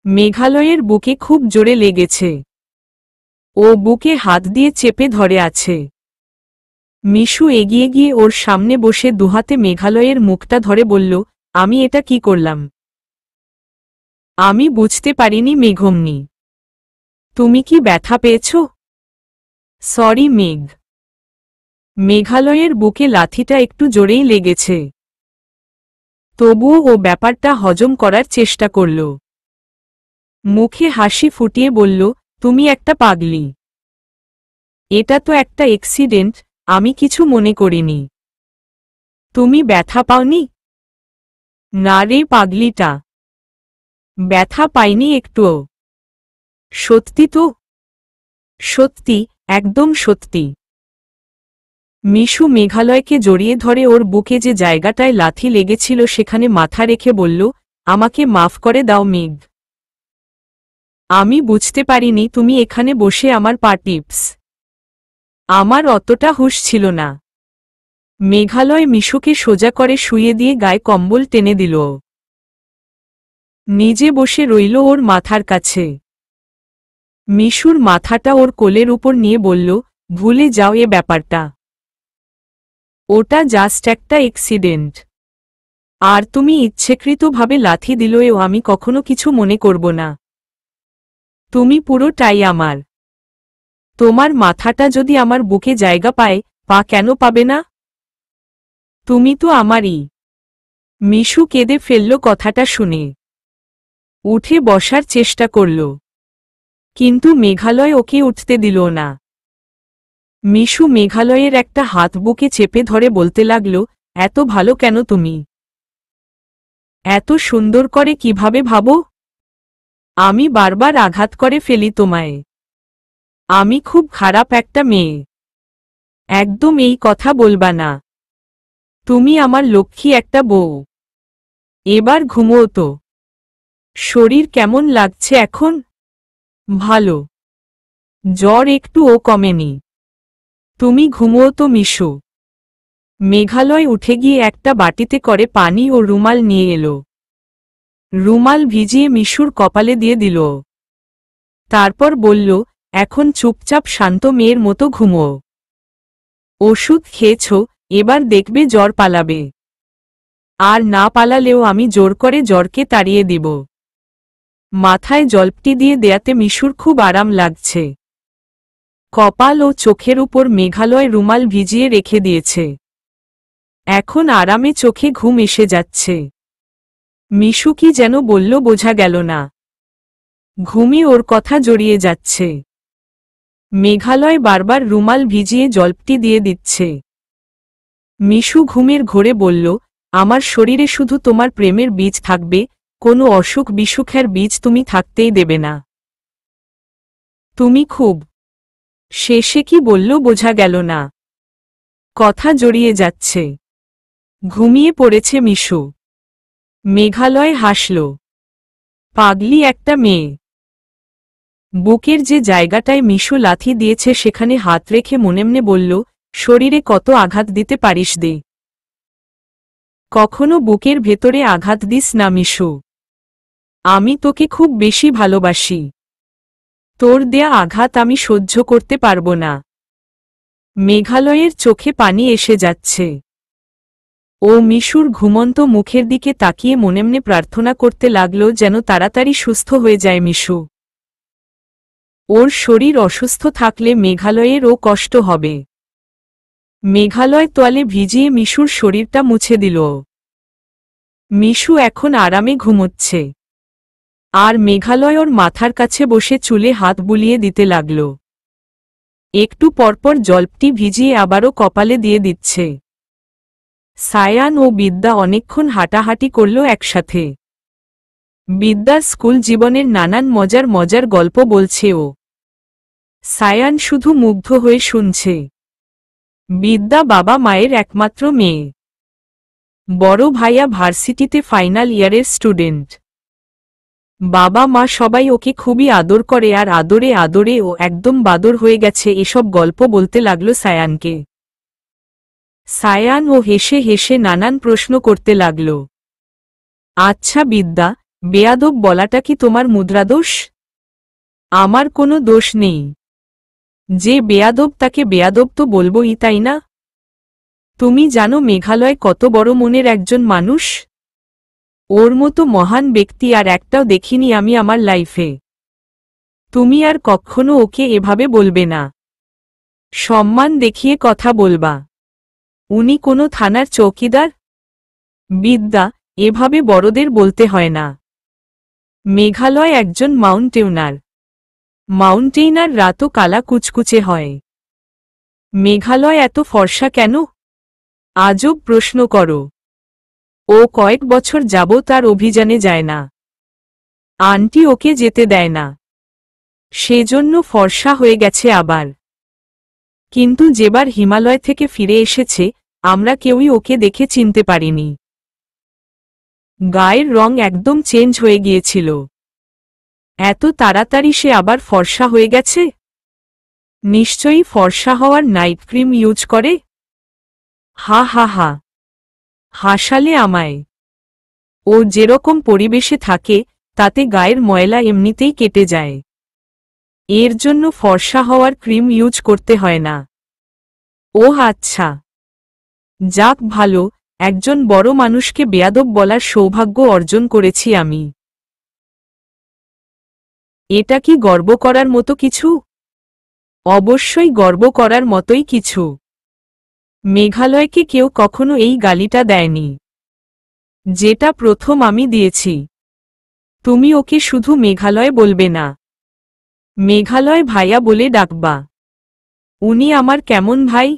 মেঘালয়ের বুকে খুব জোরে লেগেছে। ও বুকে হাত দিয়ে চেপে ধরে আছে। মিশু এগিয়ে গিয়ে ওর সামনে বসে দুহাতে মেঘালয়ের মুখটা ধরে বলল, আমি এটা কি করলাম? আমি বুঝতে পারিনি মেঘমনি। তুমি কি ব্যথা পেয়েছ? সরি মেঘ। মেঘালয়ের বুকে লাথিটা একটু জোরেই লেগেছে। তবুও ও ব্যাপারটা হজম করার চেষ্টা করল। মুখে হাসি ফুটিয়ে বলল, তুমি একটা পাগলি। এটা তো একটা অ্যাক্সিডেন্ট, আমি কিছু মনে করিনি। তুমি ব্যথা পাওনি? না রে পাগলিটা। ব্যথা পাইনি একটুও। সত্যি তো? সত্যি, একদম সত্যি। মিশু মেঘালয়কে জড়িয়ে ধরে ওর বুকে যে জায়গাটায় লাথি লেগেছিল সেখানে মাথা রেখে বলল, আমাকে মাফ করে দাও মেঘ। আমি বুঝতে পারিনি তুমি এখানে বসে আমার পা টিপস। আমার অতটা হুঁশ ছিল না। মেঘালয় মিশুকে সোজা করে শুইয়ে দিয়ে গায়ে কম্বল টেনে দিল। নিজে বসে রইল ওর মাথার কাছে। মিশুর মাথাটা ওর কোলের উপর নিয়ে বলল, ভুলে যাও এ ব্যাপারটা। ওটা জাস্ট একটা অ্যাক্সিডেন্ট। আর তুমি ইচ্ছেকৃতভাবে লাথি দিলেও আমি কখনো কিছু মনে করব না। তুমি পুরোটাই আমার। তোমার মাথাটা যদি আমার বুকে জায়গা পায়, পা কেন পাবে না? তুমি তো আমারই। মিশু কেঁদে ফেলল কথাটা শুনে। উঠে বসার চেষ্টা করল, কিন্তু মেঘালয় ওকে উঠতে দিল না। মিশু মেঘালয়ের একটা হাত বুকে চেপে ধরে বলতে লাগল, এত ভালো কেন তুমি? এত সুন্দর করে কিভাবে ভাবো? আমি বারবার আঘাত করে ফেলি তোমায়। আমি খুব খারাপ একটা মেয়ে। একদম এই কথা বলবা না। তুমি আমার লক্ষ্মী একটা বউ। এবার ঘুমোও তো। শরীর কেমন লাগছে এখন? ভালো। জ্বর একটুও কমেনি। তুমি ঘুমোও তো মিশু। মেঘালয় উঠে গিয়ে একটা বাটিতে করে পানি ও রুমাল নিয়ে এলো। রুমাল ভিজিয়ে মিশুর কপালে দিয়ে দিল। তারপর বলল, এখন চুপচাপ শান্ত মেয়ের মতো ঘুমোও। ওষুধ খেয়েছ, এবার দেখবে জ্বর পালাবে। আর না পালালেও আমি জোর করে জ্বরকে তাড়িয়ে দিব। মাথায় জলপটি দিয়ে দেয়াতে মিশুর খুব আরাম লাগছে। কপাল ও চোখের উপর মেঘালয় রুমাল ভিজিয়ে রেখে দিয়েছে। এখন আরামে চোখে ঘুম এসে যাচ্ছে। মিশু কি যেন বলল বোঝা গেল না। ঘুমই ওর কথা জড়িয়ে যাচ্ছে। মেঘালয় বারবার রুমাল ভিজিয়ে জলপটি দিয়ে দিচ্ছে। মিশু ঘুমের ঘোরে বলল, আমার শরীরে শুধু তোমার প্রেমের বীজ থাকবে, কোনো অসুখ বিসুখের বীজ তুমি থাকতেই দেবে না। তুমি খুব। শেষে কি বলল বোঝা গেল না। কথা জড়িয়ে যাচ্ছে। ঘুমিয়ে পড়েছে মিশু। মেঘালয় হাসল। পাগলি একটা মেয়ে। বুকের যে জায়গাটায় মিশু লাথি দিয়েছে সেখানে হাত রেখে মনেমনে বলল, শরীরে কত আঘাত দিতে পারিস দে। কখনো বুকের ভেতরে আঘাত দিস না মিশু। আমি তোকে খুব বেশি ভালোবাসি। তোর দেয়া আঘাত আমি সহ্য করতে পারব না। মেঘালয়ের চোখে পানি এসে যাচ্ছে। ও মিশুর ঘুমন্ত মুখের দিকে তাকিয়ে মনেমনে প্রার্থনা করতে লাগল যেন তাড়াতাড়ি সুস্থ হয়ে যায় মিশু। ওর শরীর অসুস্থ থাকলে মেঘালয়েরও কষ্ট হবে। মেঘালয় তোয়ালে ভিজিয়ে মিশুর শরীরটা মুছে দিল। মিশু এখন আরামে ঘুমোচ্ছে। আর মেঘালয় ওর মাথার কাছে বসে চুলে হাত বুলিয়ে দিতে লাগল। একটু পরপর জলপটি ভিজিয়ে আবারও কপালে দিয়ে দিচ্ছে। সায়ান ও বিদ্যা অনেকক্ষণ হাঁটাহাঁটি করল একসাথে। বিদ্যার স্কুল জীবনের নানান মজার মজার গল্প বলছে ও। সায়ান শুধু মুগ্ধ হয়ে শুনছে। বিদ্যা বাবা মায়ের একমাত্র মেয়ে। বড় ভাইয়া ভার্সিটিতে ফাইনাল ইয়ারের স্টুডেন্ট। বাবা মা সবাই ওকে খুবই আদর করে আর আদরে আদরে ও একদম বাদর হয়ে গেছে এসব গল্প বলতে লাগল সায়ানকে। সায়ান ও হেসে হেসে নানান প্রশ্ন করতে লাগল। আচ্ছা বিদ্যা, বেয়াদব বলাটা কি তোমার মুদ্রাদোষ? আমার কোনো দোষ নেই। যে বেয়াদব তাকে বেয়াদব তো বলবোই, তাই না? তুমি জানো মেঘালয় কত বড় মনের একজন মানুষ? ওর মতো মহান ব্যক্তি আর একটাও দেখিনি আমি আমার লাইফে। তুমি আর কখনো ওকে এভাবে বলবে না। সম্মান দেখিয়ে কথা বলবা। উনি কোনো থানার চৌকিদার? বিদ্যা, এভাবে বড়দের বলতে হয় না। মেঘালয় একজন মাউন্টেইনার। মাউন্টেইনার রাতও কালা কুচকুচে হয়। মেঘালয় এত ফর্সা কেন? আজব প্রশ্ন করো। ও কয়েক বছর যাবত তার অভিযানে যায় না। আন্টি ওকে যেতে দেয় না। সেজন্য ফর্সা হয়ে গেছে আবার। কিন্তু যেবার হিমালয় থেকে ফিরে এসেছে, আমরা কেউই ওকে দেখে চিনতে পারিনি। গায়ের রং একদম চেঞ্জ হয়ে গিয়েছিল। এত তাড়াতাড়ি সে আবার ফর্সা হয়ে গেছে? নিশ্চয়ই ফর্সা হওয়ার নাইট ক্রিম ইউজ করে। হা হা হা। হাসালে আমায়। ও যেরকম পরিবেশে থাকে তাতে গায়ের ময়লা এমনিতেই কেটে যায়। এর জন্য ফর্সা হওয়ার ক্রিম ইউজ করতে হয় না। ওহ আচ্ছা। যাক ভালো, একজন বড় মানুষকে বেয়াদব বলার সৌভাগ্য অর্জন করেছি আমি। এটা কি গর্ব করার মতো কিছু? অবশ্যই গর্ব করার মতোই কিছু। মেঘালয়কে কেউ কখনো এই গালিটা দেয়নি, যেটা প্রথম আমি দিয়েছি। তুমি ওকে শুধু মেঘালয় বলবে না, মেঘালয় ভাইয়া বলে ডাকবা। উনি আমার কেমন ভাই?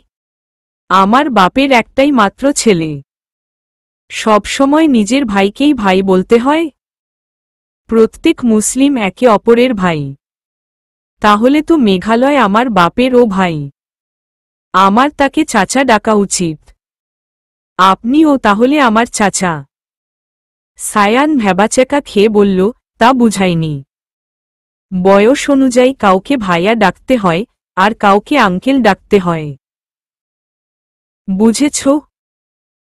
আমার বাপের একটাই মাত্র ছেলে, সবসময় নিজের ভাইকেই ভাই বলতে হয়? প্রত্যেক মুসলিম একে অপরের ভাই। তাহলে তো মেঘালয় আমার বাপের ও ভাই, আমার তাকে চাচা ডাকা উচিত। আপনিও তাহলে আমার চাচা। সায়ান ভ্যাবাচেকা খেয়ে বলল, তা বুঝাইনি। বয়স অনুযায়ী কাউকে ভাইয়া ডাকতে হয়, আর কাউকে আঙ্কেল ডাকতে হয়। বুঝেছ?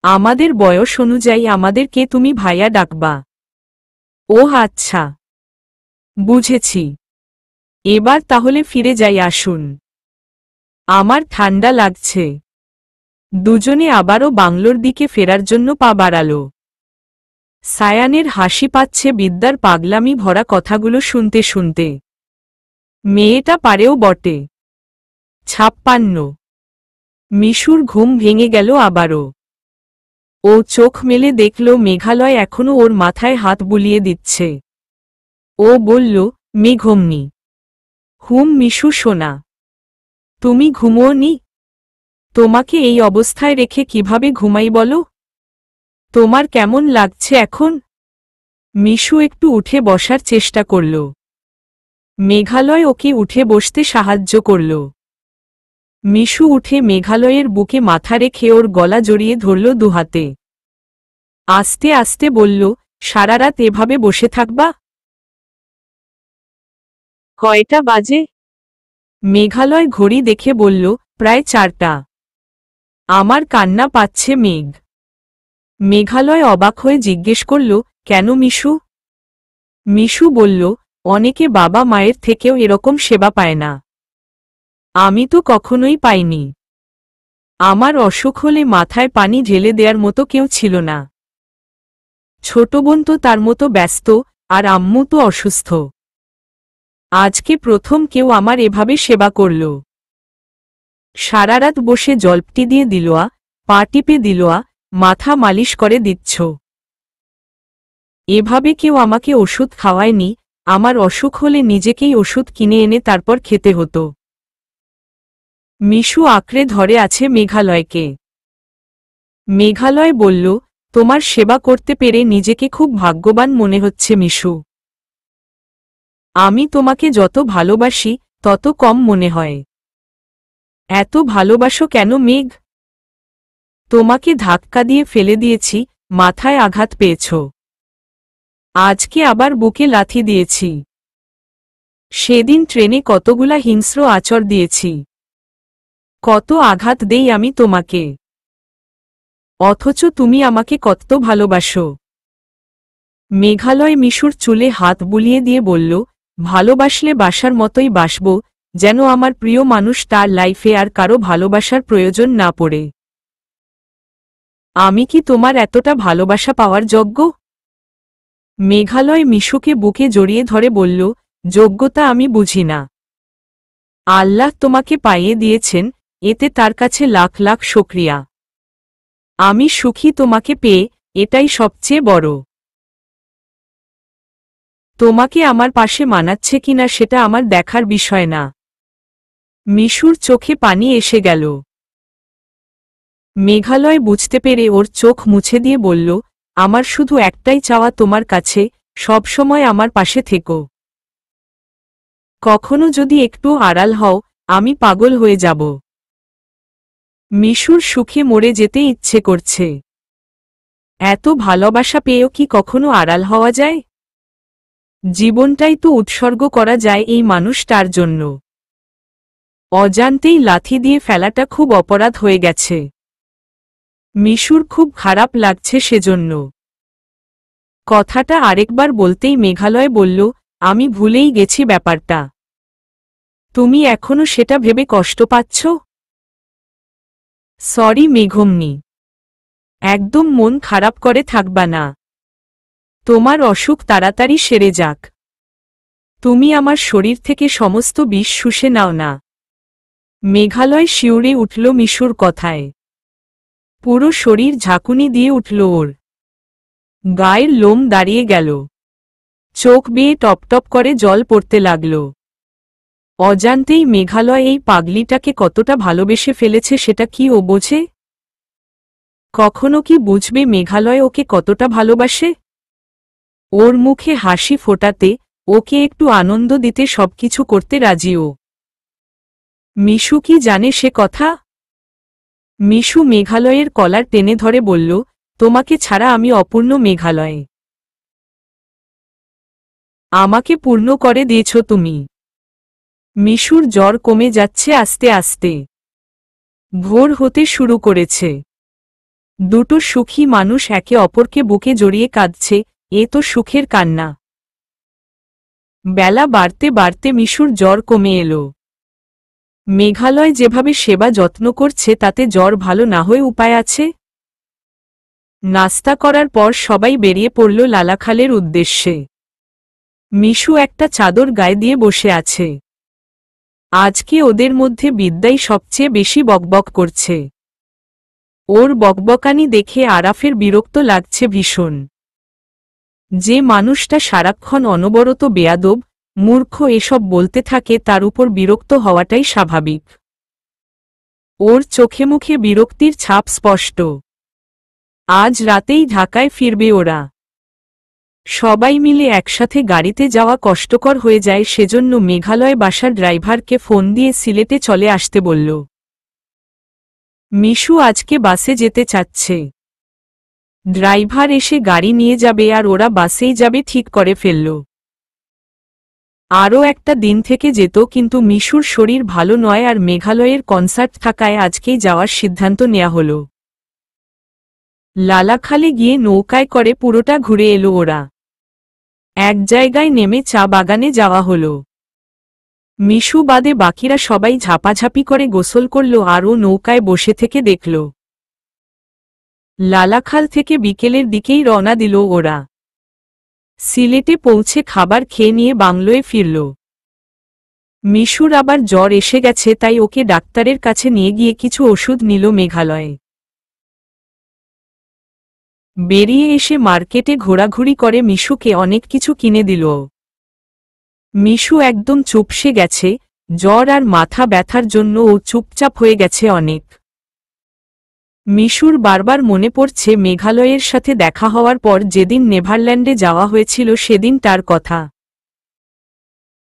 আমাদের বয়স অনুযায়ী আমাদেরকে তুমি ভাইয়া ডাকবা। ও আচ্ছা, বুঝেছি। এবার তাহলে ফিরে যাই আসুন, আমার ঠান্ডা লাগছে। দুজনে আবারও বাংলোর দিকে ফেরার জন্য পা বাড়াল। সায়ানের হাসি পাচ্ছে বিদ্যার পাগলামি ভরা কথাগুলো শুনতে শুনতে। মেয়েটা পারেও বটে। 56। মিশুর ঘুম ভেঙে গেল আবারও। ও চোখ মেলে দেখল মেঘালয় এখনো ওর মাথায় হাত বুলিয়ে দিচ্ছে। ও বলল, ঘুমনি। মিশু সোনা, তুমি ঘুমোওনি? তোমাকে এই অবস্থায় রেখে কিভাবে ঘুমাই বলো? তোমার কেমন লাগছে এখন? মিশু একটু উঠে বসার চেষ্টা করল। মেঘালয় ওকে উঠে বসতে সাহায্য করল। মিশু উঠে মেঘালয়ের বুকে মাথা রেখে ওর গলা জড়িয়ে ধরল দুহাতে। আস্তে আস্তে বলল, সারা রাত এভাবে বসে থাকবা? কয়টা বাজে? মেঘালয় ঘড়ি দেখে বলল, প্রায় 4টা। আমার কান্না পাচ্ছে মেঘ। মেঘালয় অবাক হয়ে জিজ্ঞেস করল, কেন মিশু? মিশু বলল, অনেকে বাবা মায়ের থেকেও এরকম সেবা পায় না। আমি তো কখনোই পাইনি। আমার অসুখ হলে মাথায় পানি ঢেলে দেওয়ার মতো কেউ ছিল না। ছোট বোন তো তার মতো ব্যস্ত, আর আম্মু তো অসুস্থ। আজকে প্রথম কেউ আমার এভাবে সেবা করল। সারা রাত বসে জলপটি দিয়ে দিলোয়া, পা টিপে দিলোয়া, মাথা মালিশ করে দিচ্ছ। এভাবে কেউ আমাকে ওষুধ খাওয়ায়নি। আমার অসুখ হলে নিজেকেই ওষুধ কিনে এনে তারপর খেতে হতো। মিশু আঁকড়ে ধরে আছে মেঘালয়কে। মেঘালয় বলল, তোমার সেবা করতে পেরে নিজেকে খুব ভাগ্যবান মনে হচ্ছে মিশু। আমি তোমাকে যত ভালোবাসি তত কম মনে হয়। এত ভালোবাসো কেন মেঘ? তোমাকে ধাক্কা দিয়ে ফেলে দিয়েছি, মাথায় আঘাত পেয়েছ। আজকে আবার বুকে লাথি দিয়েছি। সেদিন ট্রেনে কতগুলা হিংস্র আচর দিয়েছি। কত আঘাত দেই আমি তোমাকে, অথচ তুমি আমাকে কত ভালোবাসো। মেঘালয় মিশুর চুলে হাত বুলিয়ে দিয়ে বলল, ভালোবাসলে বাসার মতোই বাসব, যেন আমার প্রিয় মানুষ তার লাইফে আর কারো ভালোবাসার প্রয়োজন না পড়ে। আমি কি তোমার এতটা ভালোবাসা পাওয়ার যোগ্য? মেঘালয় মিশুকে বুকে জড়িয়ে ধরে বলল, যোগ্যতা আমি বুঝি না। আল্লাহ তোমাকে পাইয়ে দিয়েছেন, এতে তার কাছে লাখ লাখ শুকরিয়া। আমি সুখী তোমাকে পেয়ে, এটাই সবচেয়ে বড়। তোমাকে আমার পাশে মানাচ্ছে কিনা সেটা আমার দেখার বিষয় না। মিশুর চোখে পানি এসে গেল। মেঘালয় বুঝতে পেরে ওর চোখ মুছে দিয়ে বলল, আমার শুধু একটাই চাওয়া তোমার কাছে, সব সময় আমার পাশে থেকো। কখনো যদি একটু আড়াল হও, আমি পাগল হয়ে যাব। মিশুর সুখে মরে যেতে ইচ্ছে করছে। এত ভালোবাসা পেয়েও কি কখনো আড়াল হওয়া যায়? জীবনটাই তো উৎসর্গ করা যায় এই মানুষটার জন্য। অজান্তেই লাথি দিয়ে ফেলাটা খুব অপরাধ হয়ে গেছে। মিশুর খুব খারাপ লাগছে সেজন্য। কথাটা আরেকবার বলতেই মেঘালয় বলল, আমি ভুলেই গেছি ব্যাপারটা। তুমি এখনো সেটা ভেবে কষ্ট পাচ্ছ? সরি মেঘমনি। একদম মন খারাপ করে থাকবা না। তোমার অসুখ তাড়াতাড়ি সেরে যাক। তুমি আমার শরীর থেকে সমস্ত বিষ শুষে নাও না। মেঘালয় শিউরে উঠল মিশুর কথায়। পুরো শরীর ঝাঁকুনি দিয়ে উঠল ওর। গায়ের লোম দাঁড়িয়ে গেল। চোখ বেয়ে টপটপ করে জল পড়তে লাগল। অজান্তেই মেঘালয় এই পাগলিটাকে কতটা ভালোবেসে ফেলেছে সেটা কি ও বোঝে? কখনো কি বুঝবে মেঘালয় ওকে কতটা ভালোবাসে? ওর মুখে হাসি ফোটাতে, ওকে একটু আনন্দ দিতে সবকিছু করতে রাজি ও। মিশু কি জানে সে কথা? মিশু মেঘালয়ের কলার টেনে ধরে বলল, তোমাকে ছাড়া আমি অপূর্ণ মেঘালয়। আমাকে পূর্ণ করে দিয়েছ তুমি। মিশুর জ্বর কমে যাচ্ছে আস্তে আস্তে। ভোর হতে শুরু করেছে। দুটো সুখী মানুষ একে অপরকে বুকে জড়িয়ে কাঁদছে, এ তো সুখের কান্না। বেলা বাড়তে বাড়তে মিশুর জ্বর কমে এলো। মেঘালয় যেভাবে সেবা যত্ন করছে তাতে জ্বর ভালো না হয়ে উপায় আছে? নাস্তা করার পর সবাই বেরিয়ে পড়ল লালাখালের উদ্দেশ্যে। মিশু একটা চাদর গায়ে দিয়ে বসে আছে। আজকে ওদের মধ্যে বিদ্যাই সবচেয়ে বেশি বকবক করছে। ওর বকবকানি দেখে আরাফের বিরক্ত লাগছে ভীষণ। যে মানুষটা সারাক্ষণ অনবরত বেয়াদব, মূর্খ এসব বলতে থাকে তার উপর বিরক্ত হওয়াটাই স্বাভাবিক। ওর চোখে মুখে বিরক্তির ছাপ স্পষ্ট। আজ রাতেই ঢাকায় ফিরবে ওরা। সবাই মিলে একসাথে গাড়িতে যাওয়া কষ্টকর হয়ে যায়, সেজন্য মেঘালয় বাসার ড্রাইভারকে ফোন দিয়ে সিলেটে চলে আসতে বলল। মিশু আজকে বাসে যেতে চাচ্ছে। ড্রাইভার এসে গাড়ি নিয়ে যাবে আর ওরা বাসেই যাবে ঠিক করে ফেলল। আরও একটা দিন থেকে যেত, কিন্তু মিশুর শরীর ভালো নয় আর মেঘালয়ের কনসার্ট থাকায় আজকেই যাওয়ার সিদ্ধান্ত নেওয়া হল। লালাখালে গিয়ে নৌকায় করে পুরোটা ঘুরে এলো ওরা। এক জায়গায় নেমে চা বাগানে যাওয়া হল। মিশু বাদে বাকিরা সবাই ঝাপাঝাপি করে গোসল করল আর ও নৌকায় বসে থেকে দেখল। লালাখাল থেকে বিকেলের দিকেই রওনা দিল ওরা। সিলেটে পৌঁছে খাবার খেয়ে নিয়ে বাংলোয় ফিরল। মিশুর আবার জ্বর এসে গেছে, তাই ওকে ডাক্তারের কাছে নিয়ে গিয়ে কিছু ওষুধ নিল মেঘালয়ে। বেরিয়ে এসে মার্কেটে ঘোরাঘুরি করে মিশুকে অনেক কিছু কিনে দিল। মিশু একদম চুপসে গেছে, জ্বর আর মাথা ব্যথার জন্য ও চুপচাপ হয়ে গেছে অনেক। মিশুর বারবার মনে পড়ছে মেঘালয়ের সাথে দেখা হওয়ার পর যেদিন নেভারল্যান্ডে যাওয়া হয়েছিল সেদিন তার কথা।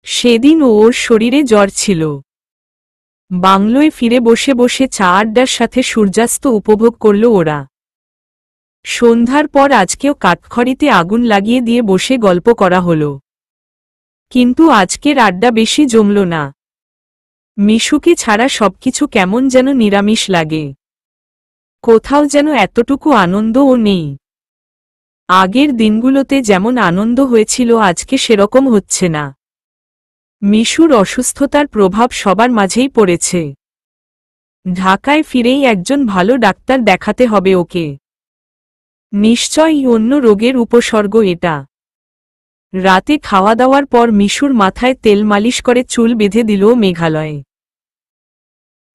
সেদিন ওর শরীরে জ্বর ছিল। বাংলোয় ফিরে বসে বসে চা আড্ডার সাথে সূর্যাস্ত উপভোগ করল ওরা। সন্ধ্যার পর আজকেও কাঠখড়িতে আগুন লাগিয়ে দিয়ে বসে গল্প করা হল। কিন্তু আজকের আড্ডা বেশি জমল না। মিশুকে ছাড়া সবকিছু কেমন যেন নিরামিষ লাগে। কোথাও যেন এতটুকু আনন্দও নেই। আগের দিনগুলোতে যেমন আনন্দ হয়েছিল আজকে সেরকম হচ্ছে না। মিশুর অসুস্থতার প্রভাব সবার মাঝেই পড়েছে। ঢাকায় ফিরেই একজন ভালো ডাক্তার দেখাতে হবে ওকে। নিশ্চয়ই অন্য রোগের উপসর্গ এটা। রাতে খাওয়া দাওয়ার পর মিশুর মাথায় তেল মালিশ করে চুল বেঁধে দিল মেঘালয়।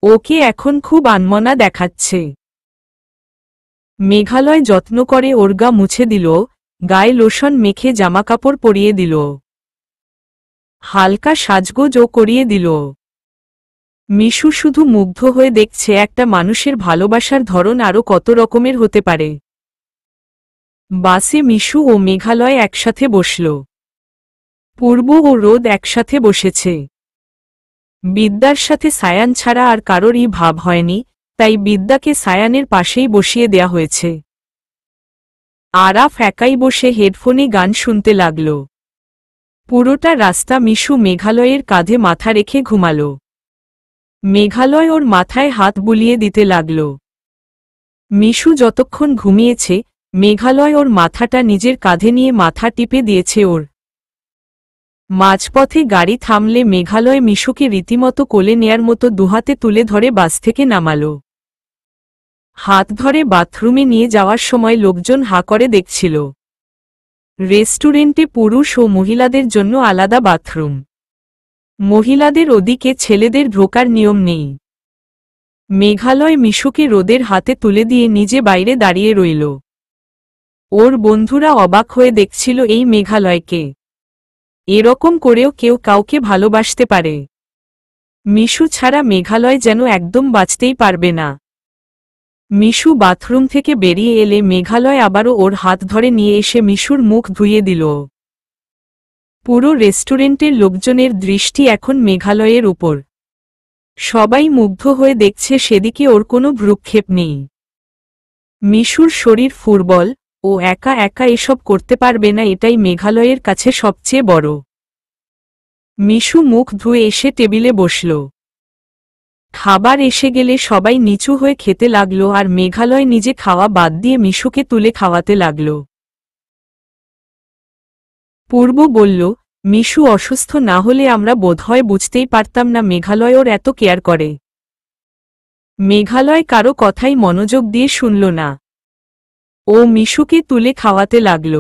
ওকে এখন খুব আনমনা দেখাচ্ছে। মেঘালয় যত্ন করে ওর গা মুছে দিল, গায়ে লোশন মেখে জামাকাপড় পরিয়ে দিল, হালকা সাজগোজও করিয়ে দিল। মিশু শুধু মুগ্ধ হয়ে দেখছে একটা মানুষের ভালোবাসার ধরন আরও কত রকমের হতে পারে। বাসে মিশু ও মেঘালয় একসাথে বসল। পূর্ব ও রোদ একসাথে বসেছে। বিদ্যার সাথে সায়ান ছাড়া আর কারোরই ভাব হয়নি, তাই বিদ্যাকে সায়ানের পাশেই বসিয়ে দেয়া হয়েছে। আরাফ একাই বসে হেডফোনে গান শুনতে লাগল। পুরোটা রাস্তা মিশু মেঘালয়ের কাঁধে মাথা রেখে ঘুমাল। মেঘালয় ওর মাথায় হাত বুলিয়ে দিতে লাগল। মিশু যতক্ষণ ঘুমিয়েছে মেঘালয় ওর মাথাটা নিজের কাঁধে নিয়ে মাথা টিপে দিয়েছে ওর। মাঝপথে গাড়ি থামলে মেঘালয় মিশুকে রীতিমতো কোলে নেয়ার মতো দুহাতে তুলে ধরে বাস থেকে নামাল। হাত ধরে বাথরুমে নিয়ে যাওয়ার সময় লোকজন হা করে দেখছিল। রেস্টুরেন্টে পুরুষ ও মহিলাদের জন্য আলাদা বাথরুম। মহিলাদের ওদিকে ছেলেদের ঢোকার নিয়ম নেই। মেঘালয় মিশুকে রোদের হাতে তুলে দিয়ে নিজে বাইরে দাঁড়িয়ে রইল। ওর বন্ধুরা অবাক হয়ে দেখছিল এই মেঘালয়কে। এরকম করেও কেউ কাউকে ভালোবাসতে পারে। মিশু ছাড়া মেঘালয় যেন একদম বাঁচতেই পারবে না। মিশু বাথরুম থেকে বেরিয়ে এলে মেঘালয় আবারও ওর হাত ধরে নিয়ে এসে মিশুর মুখ ধুইয়ে দিল। পুরো রেস্টুরেন্টের লোকজনের দৃষ্টি এখন মেঘালয়ের উপর। সবাই মুগ্ধ হয়ে দেখছে, সেদিকে ওর কোনো ভ্রুক্ষেপ নেই। মিশুর শরীর ফুরবল, ও একা একা এসব করতে পারবে না, এটাই মেঘালয়ের কাছে সবচেয়ে বড়। মিশু মুখ ধুয়ে এসে টেবিলে বসল। খাবার এসে গেলে সবাই নিচু হয়ে খেতে লাগল আর মেঘালয় নিজে খাওয়া বাদ দিয়ে মিশুকে তুলে খাওয়াতে লাগল। পূর্ব বলল, মিশু অসুস্থ না হলে আমরা বোধহয় বুঝতেই পারতাম না মেঘালয় ওর এত কেয়ার করে। মেঘালয় কারো কথাই মনোযোগ দিয়ে শুনল না। ও মিশুকে তুলে খাওয়াতে লাগল।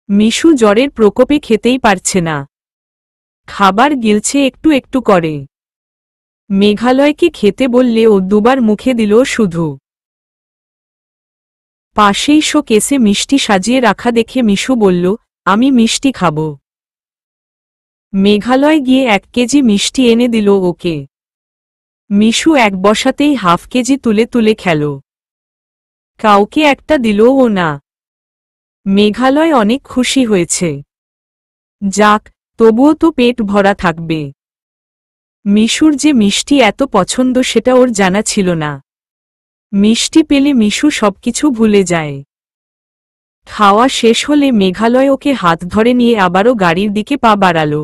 মিশু জ্বরের প্রকোপে খেতেই পারছে না। খাবার গিলছে একটু একটু করে। মেঘালয়কে খেতে বললে ও দুবার মুখে দিল শুধু। পাশেই শো কেসে মিষ্টি সাজিয়ে রাখা দেখে মিশু বলল, আমি মিষ্টি খাব। মেঘালয় গিয়ে 1 কেজি মিষ্টি এনে দিল ওকে। মিশু এক বসাতেই হাফ কেজি তুলে তুলে খেল। কাউকে একটা দিলও না। মেঘালয় অনেক খুশি হয়েছে। যাক, তবুও তো পেট ভরা থাকবে। মিশুর যে মিষ্টি এত পছন্দ সেটা ওর জানা ছিল না। মিষ্টি পেলে মিশু সবকিছু ভুলে যায়। খাওয়া শেষ হলে মেঘালয় ওকে হাত ধরে নিয়ে আবারও গাড়ির দিকে পা বাড়াল।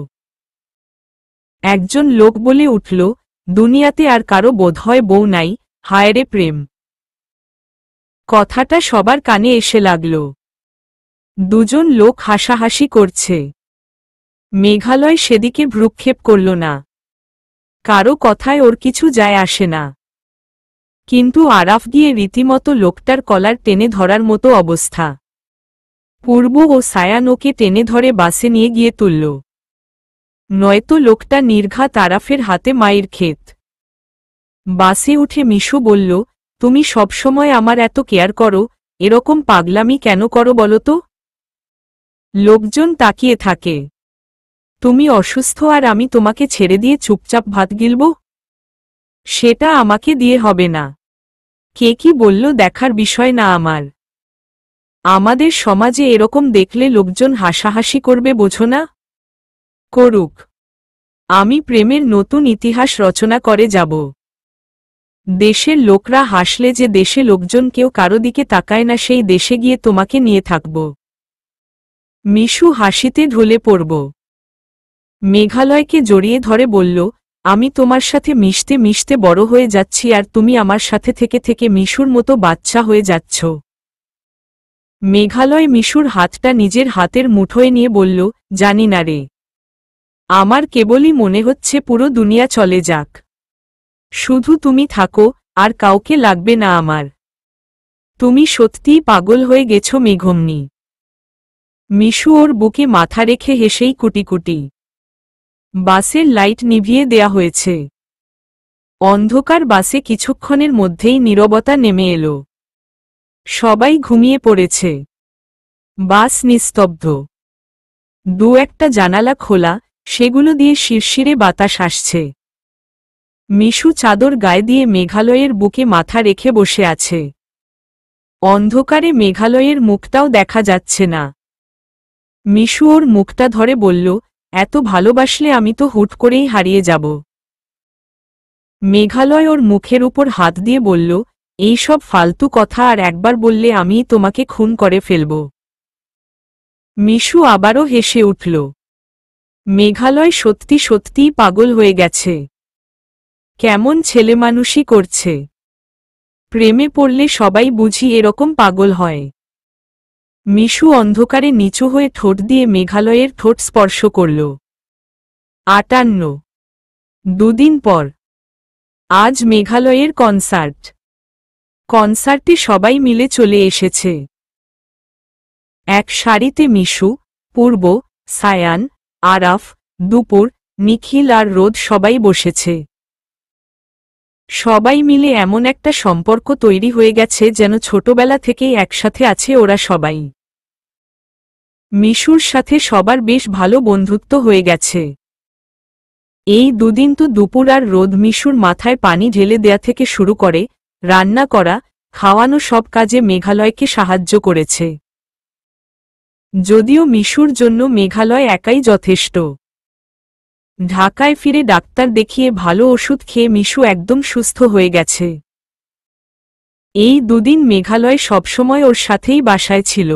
একজন লোক বলে উঠল, দুনিয়াতে আর কারো বোধহয় বউ নাই, হায়রে প্রেম। কথাটা সবার কানে এসে লাগল। দুজন লোক হাসাহাসি করছে। মেঘালয় সেদিকে ভ্রুক্ষেপ করল না। কারো কথায় ওর কিছু যায় আসে না। কিন্তু আরাফ গিয়ে রীতিমতো লোকটার কলার টেনে ধরার মতো অবস্থা। পূর্ব ও সায়ান ওকে টেনে ধরে বাসে নিয়ে গিয়ে তুলল। নয়তো লোকটা নির্ঘাত আরাফের হাতে মায়ের ক্ষেত। বাসে উঠে মিশু বলল, তুমি সবসময় আমার এত কেয়ার করো, এরকম পাগলামি কেন করো বলো তো? লোকজন তাকিয়ে থাকে। তুমি অসুস্থ আর আমি তোমাকে ছেড়ে দিয়ে চুপচাপ ভাত গিলব? সেটা আমাকে দিয়ে হবে না। কে কি বলল দেখার বিষয় না আমার। আমাদের সমাজে এরকম দেখলে লোকজন হাসাহাসি করবে, বোঝো না? করুক। আমি প্রেমের নতুন ইতিহাস রচনা করে যাব। দেশের লোকরা হাসলে যে দেশে লোকজন কেউ কারো দিকে তাকায় না, সেই দেশে গিয়ে তোমাকে নিয়ে থাকব। মিশু হাসিতে ঢলে পড়ব। মেঘালয়কে জড়িয়ে ধরে বলল, আমি তোমার সাথে মিশতে মিশতে বড় হয়ে যাচ্ছি আর তুমি আমার সাথে থেকে থেকে মিশুর মতো বাচ্চা হয়ে যাচ্ছ। মেঘালয় মিশুর হাতটা নিজের হাতের মুঠোয় নিয়ে বলল, জানি না রে। আমার কেবলই মনে হচ্ছে পুরো দুনিয়া চলে যাক। শুধু তুমি থাকো, আর কাউকে লাগবে না আমার। তুমি সত্যিই পাগল হয়ে গেছ মেঘমনি। মিশু ওর বুকে মাথা রেখে হেসেই কুটিকুটি। বাসের লাইট নিভিয়ে দেয়া হয়েছে। অন্ধকার বাসে কিছুক্ষণের মধ্যেই নীরবতা নেমে এলো। সবাই ঘুমিয়ে পড়েছে। বাস নিস্তব্ধ। দু একটা জানালা খোলা, সেগুলো দিয়ে শিরশিরে বাতাস আসছে। মিশু চাদর গায়ে দিয়ে মেঘালয়ের বুকে মাথা রেখে বসে আছে। অন্ধকারে মেঘালয়ের মুখটাও দেখা যাচ্ছে না। মিশু ওর মুখটা ধরে বলল, এত ভালোবাসলে আমি তো হুট করেই হারিয়ে যাব। মেঘালয় ওর মুখের উপর হাত দিয়ে বলল, এই সব ফালতু কথা আর একবার বললে আমিই তোমাকে খুন করে ফেলব। মিশু আবারও হেসে উঠল। মেঘালয় সত্যি সত্যিই পাগল হয়ে গেছে। কেমন ছেলেমানুষি করছে। প্রেমে পড়লে সবাই বুঝি এরকম পাগল হয়। মিশু অন্ধকারে নিচু হয়ে ঠোঁট দিয়ে মেঘালয়ের ঠোঁট স্পর্শ করল। 58 দুদিন পর। আজ মেঘালয়ের কনসার্ট। কনসার্টে সবাই মিলে চলে এসেছে। এক সারিতে মিশু, পূর্ব, সায়ান, আরাফ, দুপুর, নিখিল আর রোদ সবাই বসেছে। সবাই মিলে এমন একটা সম্পর্ক তৈরি হয়ে গেছে যেন ছোটবেলা থেকেই একসাথে আছে ওরা সবাই। মিশুর সাথে সবার বেশ ভালো বন্ধুত্ব হয়ে গেছে। এই দুদিন তো দুপুর আর রোদ মিশুর মাথায় পানি ঢেলে দেয়া থেকে শুরু করে রান্না করা, খাওয়ানো সব কাজে মেঘালয়কে সাহায্য করেছে। যদিও মিশুর জন্য মেঘালয় একাই যথেষ্ট। ঢাকায় ফিরে ডাক্তার দেখিয়ে ভালো ওষুধ খেয়ে মিশু একদম সুস্থ হয়ে গেছে। এই দুদিন মেঘালয় সবসময় ওর সাথেই বাসায় ছিল।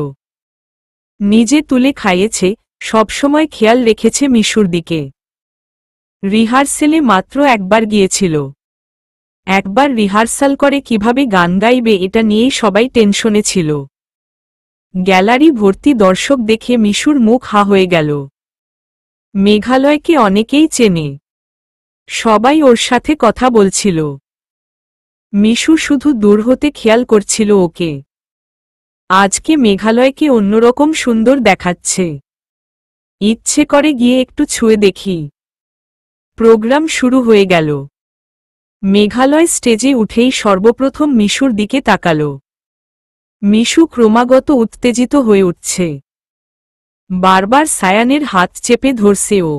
নিজে তুলে খাইয়েছে, সবসময় খেয়াল রেখেছে মিশুর দিকে। রিহার্সেলে মাত্র একবার গিয়েছিল। একবার রিহার্সাল করে কিভাবে গান গাইবে এটা নিয়েই সবাই টেনশনে ছিল। গ্যালারি ভর্তি দর্শক দেখে মিশুর মুখ হা হয়ে গেল। মেঘালয়কে অনেকেই চেনে। সবাই ওর সাথে কথা বলছিল। মিশু শুধু দূর হতে খেয়াল করছিল ওকে। আজকে মেঘালয়কে অন্যরকম সুন্দর দেখাচ্ছে। ইচ্ছে করে গিয়ে একটু ছুঁয়ে দেখি। প্রোগ্রাম শুরু হয়ে গেল। মেঘালয় স্টেজে উঠেই সর্বপ্রথম মিশুর দিকে তাকাল। মিশু ক্রমাগত উত্তেজিত হয়ে উঠছে। বারবার সায়ানের হাত চেপে ধরছে ও।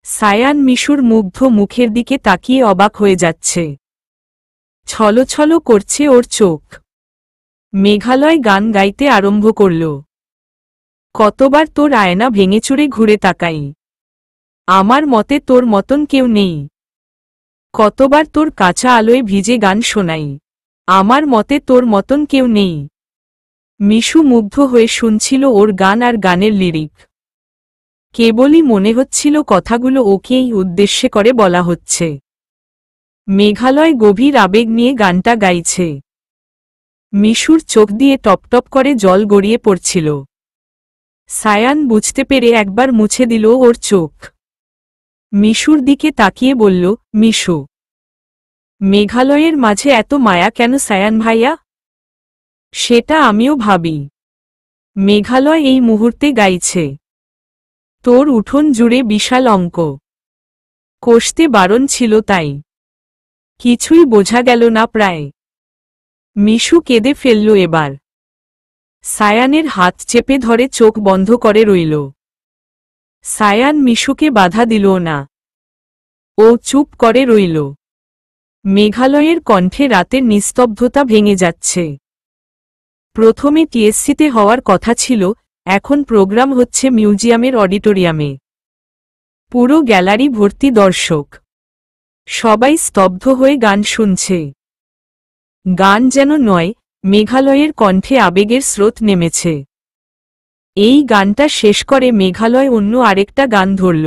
সায়ান মিশুর মুগ্ধ মুখের দিকে তাকিয়ে অবাক হয়ে যাচ্ছে। ছলছল করছে ওর চোখ। মেঘালয় গান গাইতে আরম্ভ করল। কতবার তোর আয়না ভেঙেচুরে ঘুরে তাকাই। আমার মতে তোর মতন কেউ নেই। কতবার তোর কাঁচা আলোয় ভিজে গান শোনাই। আমার মতে তোর মতন কেউ নেই। মিশু মুগ্ধ হয়ে শুনছিল ওর গান আর গানের লিরিক। কেবলই মনে হচ্ছিল কথাগুলো ওকেই উদ্দেশ্যে করে বলা হচ্ছে। মেঘালয় গভীর আবেগ নিয়ে গানটা গাইছে। মিশুর চোখ দিয়ে টপটপ করে জল গড়িয়ে পড়ছিল। সায়ান বুঝতে পেরে একবার মুছে দিল ওর চোখ। মিশুর দিকে তাকিয়ে বলল, মিশু, মেঘালয়ের মাঝে এত মায়া কেন সায়ান ভাইয়া? সেটা আমিও ভাবি। মেঘালয় এই মুহূর্তে গাইছে। তোর উঠোন জুড়ে বিশাল অঙ্ক। কষতে বারণ ছিল তাই। কিছুই বোঝা গেল না প্রায়। মিশু কেঁদে ফেলল এবার। সায়ানের হাত চেপে ধরে চোখ বন্ধ করে রইল। সায়ান মিশুকে বাধা দিল না। ও চুপ করে রইল। মেঘালয়ের কণ্ঠে রাতের নিস্তব্ধতা ভেঙে যাচ্ছে। প্রথমে টিএসসিতে হওয়ার কথা ছিল, এখন প্রোগ্রাম হচ্ছে মিউজিয়ামের অডিটোরিয়ামে। পুরো গ্যালারি ভর্তি দর্শক। সবাই স্তব্ধ হয়ে গান শুনছে। গান যেন নয়, মেঘালয়ের কণ্ঠে আবেগের স্রোত নেমেছে। এই গানটা শেষ করে মেঘালয় অন্য আরেকটা গান ধরল।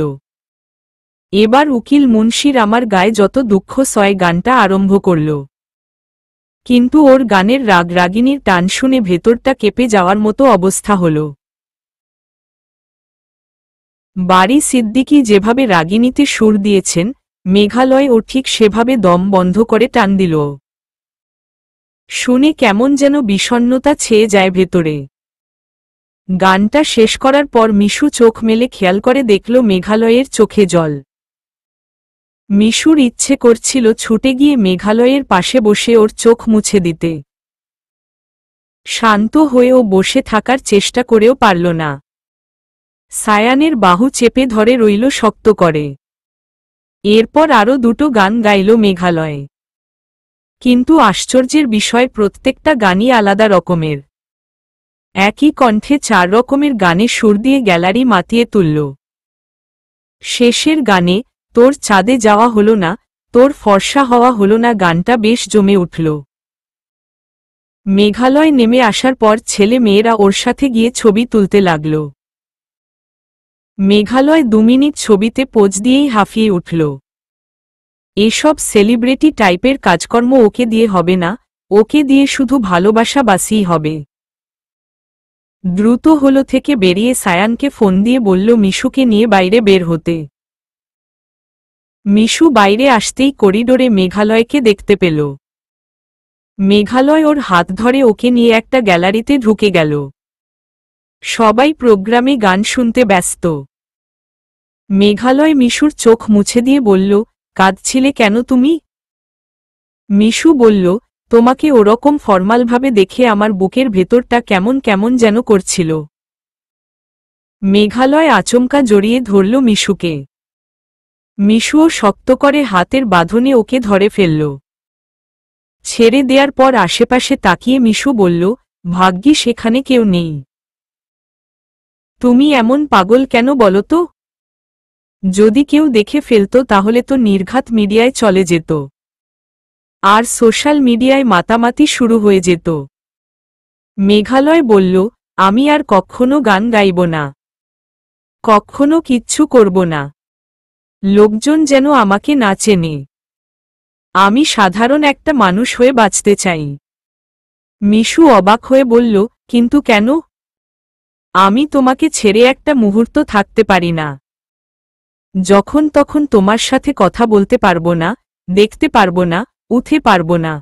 এবার উকিল মুন্সির আমার গায়ে যত দুঃখ সয় গানটা আরম্ভ করল। কিন্তু ওর গানের রাগরাগিনীর টান শুনে ভেতরটা কেঁপে যাওয়ার মতো অবস্থা হল। বারি সিদ্দিকী যেভাবে রাগিনীতে সুর দিয়েছেন, মেঘালয় ও ঠিক সেভাবে দম বন্ধ করে টান দিল। শুনে কেমন যেন বিষণ্ণতা ছেয়ে যায় ভেতরে। গানটা শেষ করার পর মিশু চোখ মেলে খেয়াল করে দেখল মেঘালয়ের চোখে জল। মিশুর ইচ্ছে করছিল ছুটে গিয়ে মেঘালয়ের পাশে বসে ওর চোখ মুছে দিতে। শান্ত হয়েও বসে থাকার চেষ্টা করেও পারল না। সায়ানের বাহু চেপে ধরে রইল শক্ত করে। এরপর আরও দুটো গান গাইল মেঘালয়। কিন্তু আশ্চর্যের বিষয় প্রত্যেকটা গানই আলাদা রকমের। একই কণ্ঠে 4 রকমের গানে সুর দিয়ে গ্যালারি মাতিয়ে তুলল। শেষের গানে, তোর চাঁদে যাওয়া হলো না, তোর ফর্সা হওয়া হলো না গানটা বেশ জমে উঠল। মেঘালয় নেমে আসার পর ছেলে মেয়েরা ওর সাথে গিয়ে ছবি তুলতে লাগল। মেঘালয় 2 মিনিট ছবিতে পোজ দিয়েই হাঁফিয়ে উঠল। এসব সেলিব্রিটি টাইপের কাজকর্ম ওকে দিয়ে হবে না, ওকে দিয়ে শুধু ভালোবাসা বাসিই হবে। দ্রুত হলো থেকে বেরিয়ে সায়ানকে ফোন দিয়ে বলল মিশুকে নিয়ে বাইরে বের হতে। মিশু বাইরে আসতেই করিডোরে মেঘালয়কে দেখতে পেল। মেঘালয় ওর হাত ধরে ওকে নিয়ে একটা গ্যালারিতে ঢুকে গেল। সবাই প্রোগ্রামে গান শুনতে ব্যস্ত। মেঘালয় মিশুর চোখ মুছে দিয়ে বলল, কাঁদছিলে কেন তুমি? মিশু বলল, তোমাকে ওরকম ফর্মালভাবে দেখে আমার বুকের ভেতরটা কেমন কেমন যেন করছিল। মেঘালয় আচমকা জড়িয়ে ধরল মিশুকে। মিশুও শক্ত করে হাতের বাঁধনে ওকে ধরে ফেলল। ছেড়ে দেয়ার পর আশেপাশে তাকিয়ে মিশু বলল, ভাগ্যি সেখানে কেউ নেই। তুমি এমন পাগল কেন বলো তো? যদি কেউ দেখে ফেলত তাহলে তো নির্ঘাত মিডিয়ায় চলে যেত, আর সোশ্যাল মিডিয়ায় মাতামাতি শুরু হয়ে যেত। মেঘালয় বলল, আমি আর কখনো গান গাইব না, কখনো কিচ্ছু করব না। লোকজন যেন আমাকে না চেনে। আমি সাধারণ একটা মানুষ হয়ে বাঁচতে চাই। মিশু অবাক হয়ে বলল, কিন্তু কেন? আমি তোমাকে ছেড়ে একটা মুহূর্ত থাকতে পারি না। যখন তখন তোমার সাথে কথা বলতে পারবো না, দেখতে পারবো না, উঠে পারবো না।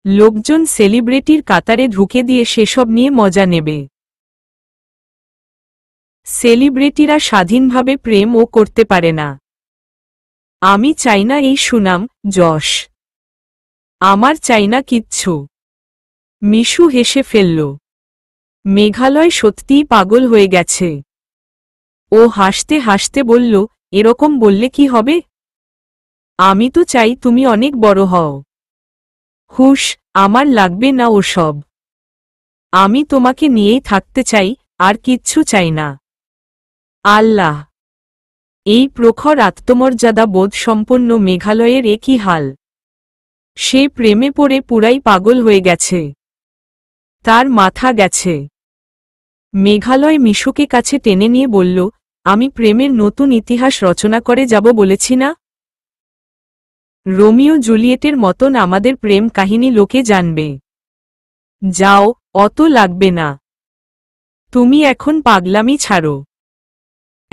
লোকজন সেলিব্রিটির কাতারে ঢুকে দিয়ে সেসব নিয়ে মজা নেবে। সেলিব্রিটিরা স্বাধীনভাবে প্রেমও করতে পারে না। আমি চাই না এই সুনাম, যশ। আমার চাই না কিচ্ছু। মিশু হেসে ফেলল। মেঘালয় সত্যিই পাগল হয়ে গেছে। ও হাসতে হাসতে বলল, এরকম বললে কি হবে? আমি তো চাই তুমি অনেক বড় হও। হুশ, আমার লাগবে না ওসব। আমি তোমাকে নিয়েই থাকতে চাই, আর কিচ্ছু চাই না। আল্লাহ! এই প্রখর আত্মমর্যাদা বোধ সম্পন্ন মেঘালয়ের একই হাল। সে প্রেমে পড়ে পুরাই পাগল হয়ে গেছে। তার মাথা গেছে। মেঘালয় মিশুকে কাছে টেনে নিয়ে বলল, আমি প্রেমের নতুন ইতিহাস রচনা করে যাব বলেছি না? রোমিও জুলিয়েটের মতন আমাদের প্রেম কাহিনী লোকে জানবে। যাও, অত লাগবে না। তুমি এখন পাগলামি ছাড়ো।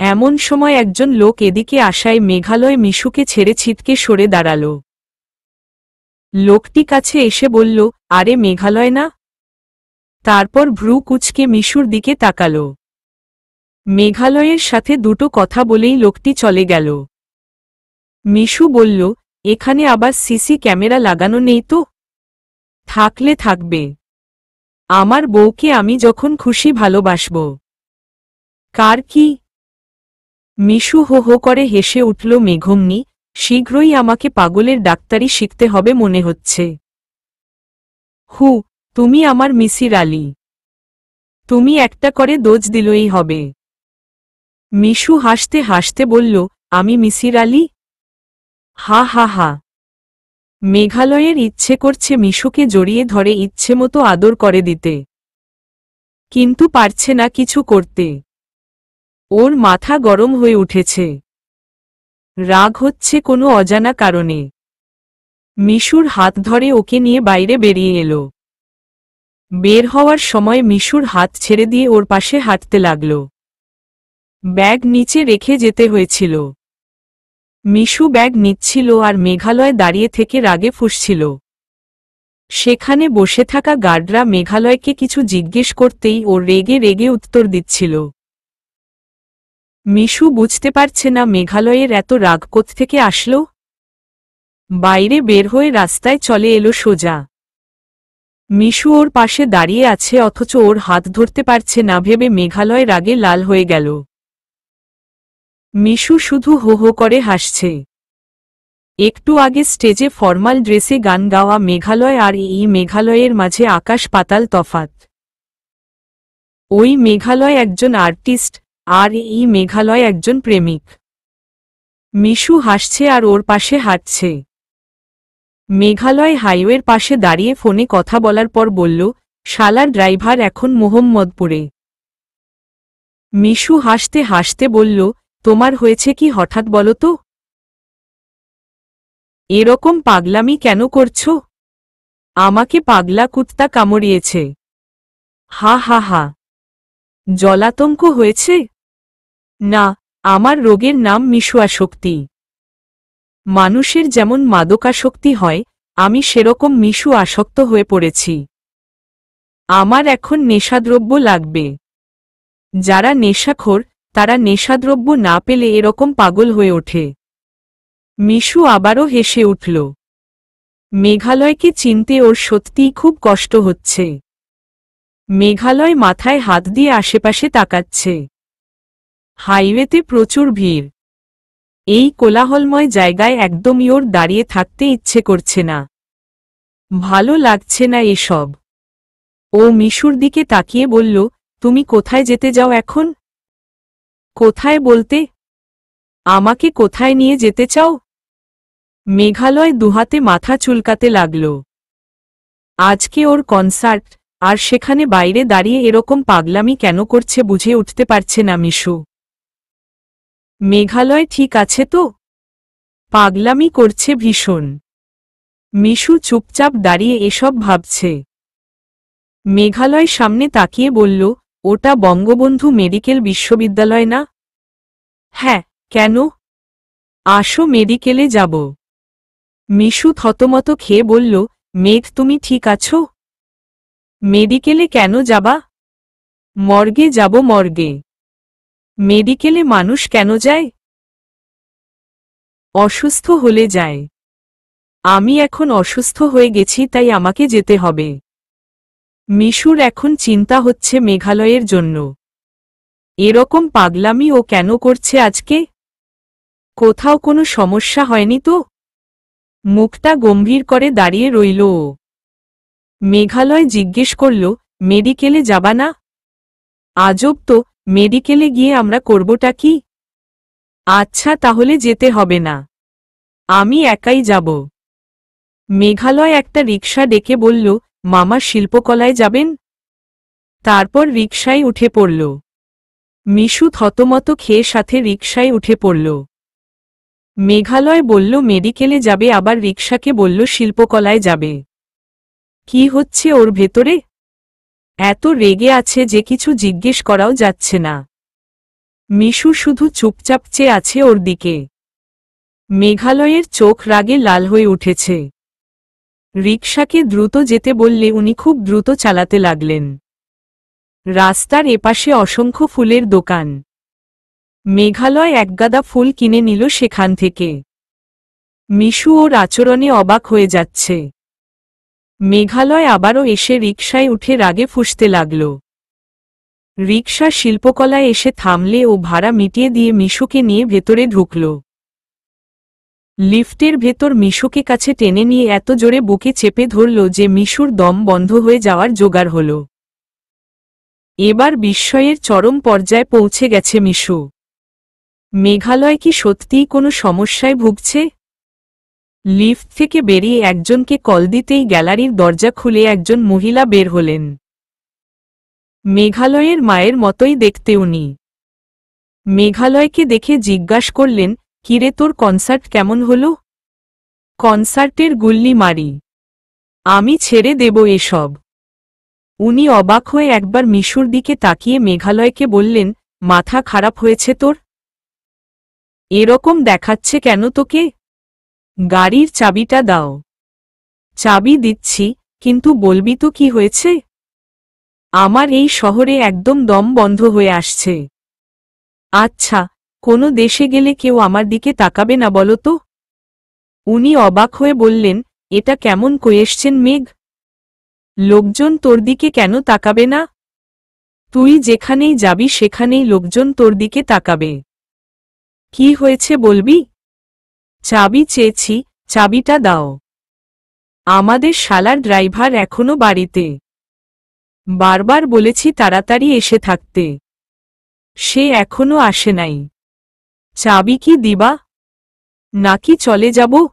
এমন সময় একজন লোক এদিকে আসায় মেঘালয় মিশুকে ছেড়ে ছিটকে সরে দাঁড়াল। লোকটি কাছে এসে বলল, আরে মেঘালয় না? তারপর ভ্রু কুঁচকে মিশুর দিকে তাকাল। মেঘালয়ের সাথে দুটো কথা বলেই লোকটি চলে গেল। মিশু বলল, এখানে আবার সিসি ক্যামেরা লাগানো নেই তো? থাকলে থাকবে। আমার বউকে আমি যখন খুশি ভালোবাসব। কার কি? মিশু হো হো করে হেসে উঠল। মেঘমনি, শীঘ্রই আমাকে পাগলের ডাক্তারি শিখতে হবে মনে হচ্ছে। হু, তুমি আমার মিসির আলী। তুমি একটা করে ডোজ দিলেই হবে। মিশু হাসতে হাসতে বলল, আমি মিসির আলী? হা হা হা। মেঘালয়ের ইচ্ছে করছে মিশুকে জড়িয়ে ধরে ইচ্ছেমতো আদর করে দিতে, কিন্তু পারছে না কিছু করতে। ওর মাথা গরম হয়ে উঠেছে। রাগ হচ্ছে কোনো অজানা কারণে। মিশুর হাত ধরে ওকে নিয়ে বাইরে বেরিয়ে এলো। বের হওয়ার সময় মিশুর হাত ছেড়ে দিয়ে ওর পাশে হাঁটতে লাগল। ব্যাগ নিচে রেখে যেতে হয়েছিল। মিশু ব্যাগ নিচ্ছিল আর মেঘালয় দাঁড়িয়ে থেকে রাগে ফুঁসছিল। সেখানে বসে থাকা গার্ডরা মেঘালয়কে কিছু জিজ্ঞেস করতেই ও রেগে রেগে উত্তর দিচ্ছিল। মিশু বুঝতে পারছে না মেঘালয়ের এত রাগ কোত্থেকে আসলো। বাইরে বের হয়ে রাস্তায় চলে এলো সোজা। মিশু ওর পাশে দাঁড়িয়ে আছে অথচ ওর হাত ধরতে পারছে না ভেবে মেঘালয় রাগে লাল হয়ে গেল। মিশু শুধু হো হো করে হাসছে। একটু আগে স্টেজে ফরমাল ড্রেসে গান গাওয়া মেঘালয় আর এই মেঘালয়ের মাঝে আকাশ পাতাল তফাত। ওই মেঘালয় একজন আর্টিস্ট, আর এই মেঘালয় একজন প্রেমিক। মিশু হাসছে আর ওর পাশে হাঁটছে। মেঘালয় হাইওয়ের পাশে দাঁড়িয়ে ফোনে কথা বলার পর বলল, শালার ড্রাইভার এখন মোহাম্মদপুরে। মিশু হাসতে হাসতে বলল, তোমার হয়েছে কি হঠাৎ বলো তো? এরকম পাগলামি কেন করছো? আমাকে পাগলা কুত্তা কামড়িয়েছে। হা হা হা। জলাতঙ্ক হয়েছে? না, আমার রোগের নাম মিশুয়াশক্তি। মানুষের যেমন মাদকাসক্তি হয়, আমি সেরকম মিশু আসক্ত হয়ে পড়েছি। আমার এখন নেশাদ্রব্য লাগবে। যারা নেশাখোর, তারা নেশাদ্রব্য না পেলে এরকম পাগল হয়ে ওঠে। মিশু আবারও হেসে উঠল। মেঘালয়কে চিনতে ওর সত্যিই খুব কষ্ট হচ্ছে। মেঘালয় মাথায় হাত দিয়ে আশেপাশে তাকাচ্ছে। হাইওয়েতে প্রচুর ভিড়। এই কোলাহলময় জায়গায় একদমই ওর দাঁড়িয়ে থাকতে ইচ্ছে করছে না। ভালো লাগছে না এসব। ও মিশুর দিকে তাকিয়ে বলল, তুমি কোথায় যেতে যাও এখন? কোথায় বলতে? আমাকে কোথায় নিয়ে যেতে চাও? মেঘালয় দুহাতে মাথা চুলকাতে লাগল। আজকে ওর কনসার্ট, আর সেখানে বাইরে দাঁড়িয়ে এরকম পাগলামি কেন করছে বুঝে উঠতে পারছে না মিশু। মেঘালয় ঠিক আছে তো? পাগলামি করছে ভীষণ। মিশু চুপচাপ দাঁড়িয়ে এসব ভাবছে। মেঘালয় সামনে তাকিয়ে বলল, ওটা বঙ্গবন্ধু মেডিকেল বিশ্ববিদ্যালয় না? হ্যাঁ, কেন? আসো মেডিকেলে যাব। মিশু থতমত খেয়ে বলল, মেঘ তুমি ঠিক আছো? মেডিকেলে কেন যাবা? মর্গে যাব মর্গে। মেডিকেলে মানুষ কেন যায়? অসুস্থ হলে যায়। আমি এখন অসুস্থ হয়ে গেছি তাই আমাকে যেতে হবে। মিশুর এখন চিন্তা হচ্ছে মেঘালয়ের জন্য। এরকম পাগলামি ও কেন করছে আজকে? কোথাও কোনো সমস্যা হয়নি তো? মুখটা গম্ভীর করে দাঁড়িয়ে রইল ও। মেঘালয় জিজ্ঞেস করল, মেডিকেলে যাবা না? আজব তো, মেডিকেলে গিয়ে আমরা করবটা কি? আচ্ছা তাহলে যেতে হবে না। আমি একাই যাব। মেঘালয় একটা রিকশা ডেকে বলল, মামা শিল্পকলায় যাবেন? তারপর রিকশায় উঠে পড়ল। মিশু থতমত খেয়ে সাথে রিকশায় উঠে পড়ল। মেঘালয় বলল মেডিকেলে যাবে আবার রিকশাকে বলল শিল্পকলায় যাবে। কি হচ্ছে ওর ভেতরে? এত রেগে আছে যে কিছু জিজ্ঞেস করাও যাচ্ছে না। মিশু শুধু চুপচাপ চেয়ে আছে ওর দিকে। মেঘালয়ের চোখ রাগে লাল হয়ে উঠেছে। রিকশাকে দ্রুত যেতে বললে উনি খুব দ্রুত চালাতে লাগলেন। রাস্তার এপাশে অসংখ্য ফুলের দোকান। মেঘালয় একগাদা ফুল কিনে নিল সেখান থেকে। মিশু ওর আচরণে অবাক হয়ে যাচ্ছে। মেঘালয় আবারও এসে রিকশায় উঠে রাগে ফুঁসতে লাগল। রিকশা শিল্পকলায় এসে থামলে ও ভাড়া মিটিয়ে দিয়ে মিশুকে নিয়ে ভেতরে ঢুকল। লিফটের ভেতর মিশুকে কাছে টেনে নিয়ে এত জোরে বুকে চেপে ধরল যে মিশুর দম বন্ধ হয়ে যাওয়ার জোগাড় হল। এবার বিস্ময়ের চরম পর্যায়ে পৌঁছে গেছে মিশু। মেঘালয় কি সত্যিই কোনো সমস্যায় ভুগছে? লিফট থেকে বেরিয়ে একজনকে কল দিতেই গ্যালারির দরজা খুলে একজন মহিলা বের হলেন। মেঘালয়ের মায়ের মতোই দেখতে উনি। মেঘালয়কে দেখে জিজ্ঞাসা করলেন, কিরে তোর কনসার্ট কেমন হলো? কনসার্টের গুল্লি মারি। আমি ছেড়ে দেব এসব। উনি অবাক হয়ে একবার মিশুর দিকে তাকিয়ে মেঘালয়কে বললেন, মাথা খারাপ হয়েছে তোর? এরকম দেখাচ্ছে কেন তোকে? গাড়ির চাবিটা দাও। চাবি দিচ্ছি, কিন্তু বলবি তো কি হয়েছে? আমার এই শহরে একদম দম বন্ধ হয়ে আসছে। আচ্ছা, কোনো দেশে গেলে কেউ আমার দিকে তাকাবে না বলো তো? উনি অবাক হয়ে বললেন, এটা কেমন কোয়েশ্চেন মেঘ? লোকজন তোর দিকে কেন তাকাবে না? তুই যেখানেই যাবি সেখানেই লোকজন তোর দিকে তাকাবে। কি হয়েছে বলবি? চাবি চেয়েছি, চাবিটা দাও। আমাদের শালার ড্রাইভার এখনো বাড়িতে। বারবার বলেছি তাড়াতাড়ি এসে থাকতে। সে এখনো আসে নাই। চাবি কি দিবা? নাকি চলে যাব?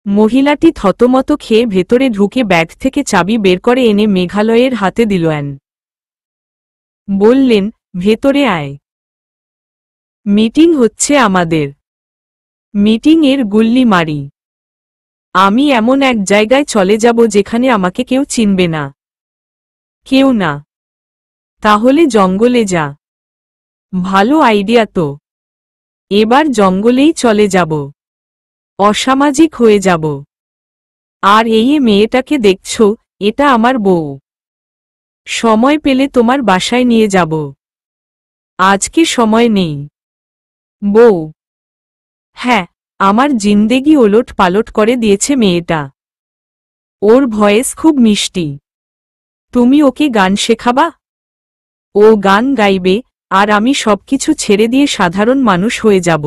মহিলাটি থতমত খেয়ে ভেতরে ঢুকে ব্যাগ থেকে চাবি বের করে এনে মেঘালয়ের হাতে দিলেন। বললেন, ভেতরে আয়। মিটিং হচ্ছে আমাদের। মিটিংয়ের গুল্লি মারি। আমি এমন এক জায়গায় চলে যাব যেখানে আমাকে কেউ চিনবে না। কেউ না। তাহলে জঙ্গলে যা। ভালো আইডিয়া তো। এবার জঙ্গলেই চলে যাব। অসামাজিক হয়ে যাব। আর এই মেয়েটাকে দেখছ, এটা আমার বউ। সময় পেলে তোমার বাসায় নিয়ে যাব। আজকে সময় নেই। বউ? হ্যাঁ, আমার জিন্দেগি ওলট পালট করে দিয়েছে মেয়েটা। ওর ভয়েস খুব মিষ্টি। তুমি ওকে গান শেখাবা? ও গান গাইবে, আর আমি সবকিছু ছেড়ে দিয়ে সাধারণ মানুষ হয়ে যাব।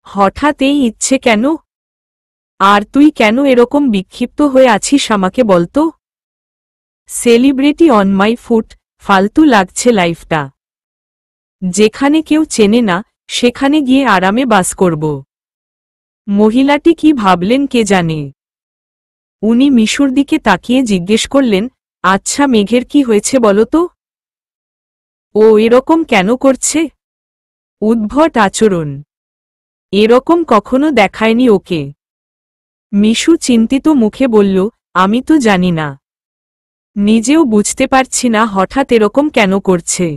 হঠাৎ এই ইচ্ছে কেন? আর তুই কেন এরকম বিক্ষিপ্ত হয়ে আছিস আমাকে বলতো? সেলিব্রিটি অন মাই ফুট, ফালতু লাগছে লাইফটা। যেখানে কেউ চেনে না সেখানে গিয়ে আরামে বাস করব। মহিলাটি কি ভাবলেন কে জানে। উনি মিশুর দিকে তাকিয়ে জিজ্ঞেস করলেন, আচ্ছা মেঘের কি হয়েছে বলো তো? ও এরকম কেন করছে? উদ্ভট আচরণ। এরকম কখনো দেখায়নি ওকে। মিশু চিন্তিত মুখে বলল, আমি তো জানি না। নিজেও বুঝতে পারছি না হঠাৎ এরকম কেন করছে।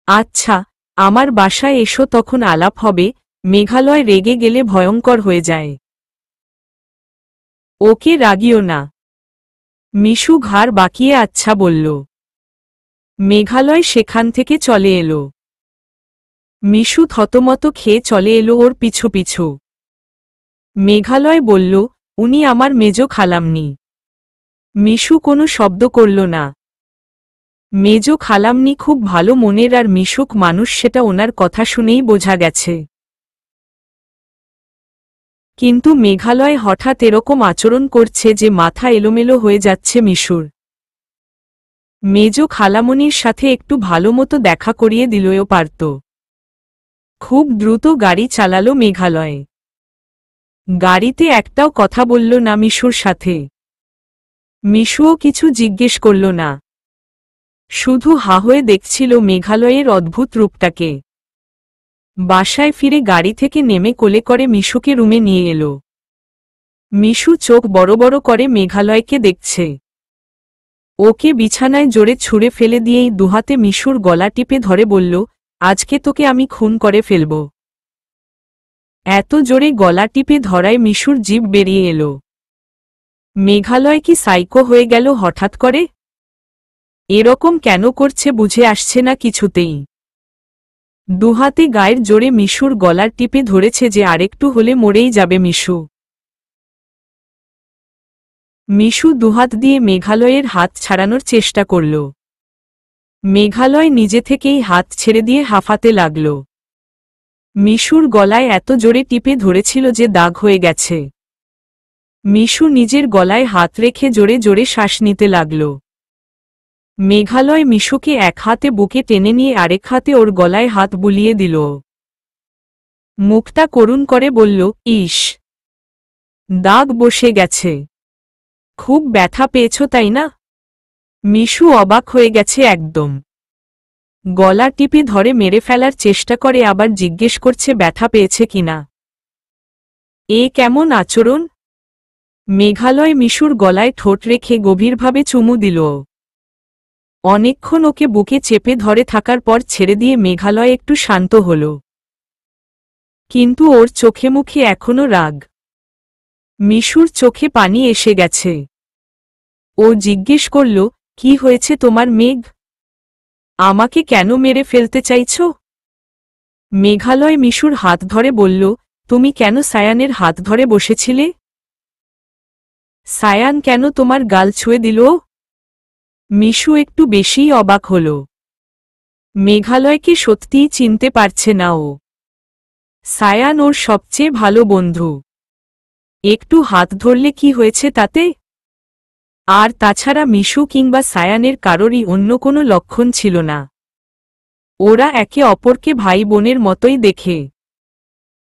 আচ্ছা, আমার বাসায় এসো, তখন আলাপ হবে। মেঘালয় রেগে গেলে ভয়ঙ্কর হয়ে যায়। ওকে রাগিও না। মিশু ঘাড় বাঁকিয়ে আচ্ছা বলল। মেঘালয় সেখান থেকে চলে এলো। মিশু থতমত খেয়ে চলে এলো ওর পিছু পিছু। মেঘালয় বলল, উনি আমার মেজ খালামনি। মিশু কোনো শব্দ করল না। মেজ খালামনি খুব ভালো মনের আর মিশুক মানুষ, সেটা ওনার কথা শুনেই বোঝা গেছে। কিন্তু মেঘালয় হঠাৎ এরকম আচরণ করছে যে মাথা এলোমেলো হয়ে যাচ্ছে মিশুর। মেজ খালামনির সাথে একটু ভালোমতো দেখা করিয়ে দিলেও পারত। খুব দ্রুত গাড়ি চালালো মেঘালয়। গাড়িতে একটাও কথা বলল না মিশুর সাথে। মিশুও কিছু জিজ্ঞেস করল না, শুধু হা হয়ে দেখছিল মেঘালয়ের অদ্ভুত রূপটাকে। বাসায় ফিরে গাড়ি থেকে নেমে কোলে করে মিশুকে রুমে নিয়ে এলো। মিশু চোখ বড় বড় করে মেঘালয়কে দেখছে। ওকে বিছানায় জোরে ছুঁড়ে ফেলে দিয়েই দুহাতে মিশুর গলা টিপে ধরে বলল, আজকে তোকে আমি খুন করে ফেলব। এত জোরে গলা টিপে ধরায় মিশুর জিভ বেরিয়ে এলো। মেঘালয় কি সাইকো হয়ে গেল হঠাৎ করে? এরকম কেন করছে বুঝে আসছে না কিছুতেই। দুহাতে গায়ের জোরে মিশুর গলার টিপে ধরেছে যে আরেকটু হলে মরেই যাবে মিশু। মিশু দুহাত দিয়ে মেঘালয়ের হাত ছাড়ানোর চেষ্টা করল। মেঘালয় নিজে থেকেই হাত ছেড়ে দিয়ে হাঁফাতে লাগল। মিশুর গলায় এত জোরে টিপে ধরেছিল যে দাগ হয়ে গেছে। মিশু নিজের গলায় হাত রেখে জোরে জোরে শ্বাস নিতে লাগল। মেঘালয় মিশুকে এক হাতে বুকে টেনে নিয়ে আরেক হাতে ওর গলায় হাত বুলিয়ে দিল। মুখটা করুণ করে বলল, ইস, দাগ বসে গেছে। খুব ব্যথা পেয়েছ তাই না? মিশু অবাক হয়ে গেছে একদম। গলা টিপে ধরে মেরে ফেলার চেষ্টা করে, আবার জিজ্ঞেস করছে ব্যথা পেয়েছে কিনা। এ কেমন আচরণ? মেঘালয় মিশুর গলায় ঠোঁট রেখে গভীরভাবে চুমু দিল। অনেকক্ষণ ওকে বুকে চেপে ধরে থাকার পর ছেড়ে দিয়ে মেঘালয় একটু শান্ত হল। কিন্তু ওর চোখে মুখে এখনো রাগ। মিশুর চোখে পানি এসে গেছে। ও জিজ্ঞেস করল, কি হয়েছে তোমার মেঘ? আমাকে কেন মেরে ফেলতে চাইছ? মেঘালয় মিশুর হাত ধরে বলল, তুমি কেন সায়ানের হাত ধরে বসেছিলে? সায়ান কেন তোমার গাল ছুঁয়ে দিল? মিশু একটু বেশিই অবাক হল। মেঘালয়কে সত্যিই চিনতে পারছে না ও। সায়ান ওর সবচেয়ে ভালো বন্ধু। একটু হাত ধরলে কি হয়েছে তাতে? আর তাছাড়া মিশু কিংবা সায়ানের কারোরই অন্য কোনো লক্ষণ ছিল না। ওরা একে অপরকে ভাই বোনের মতোই দেখে।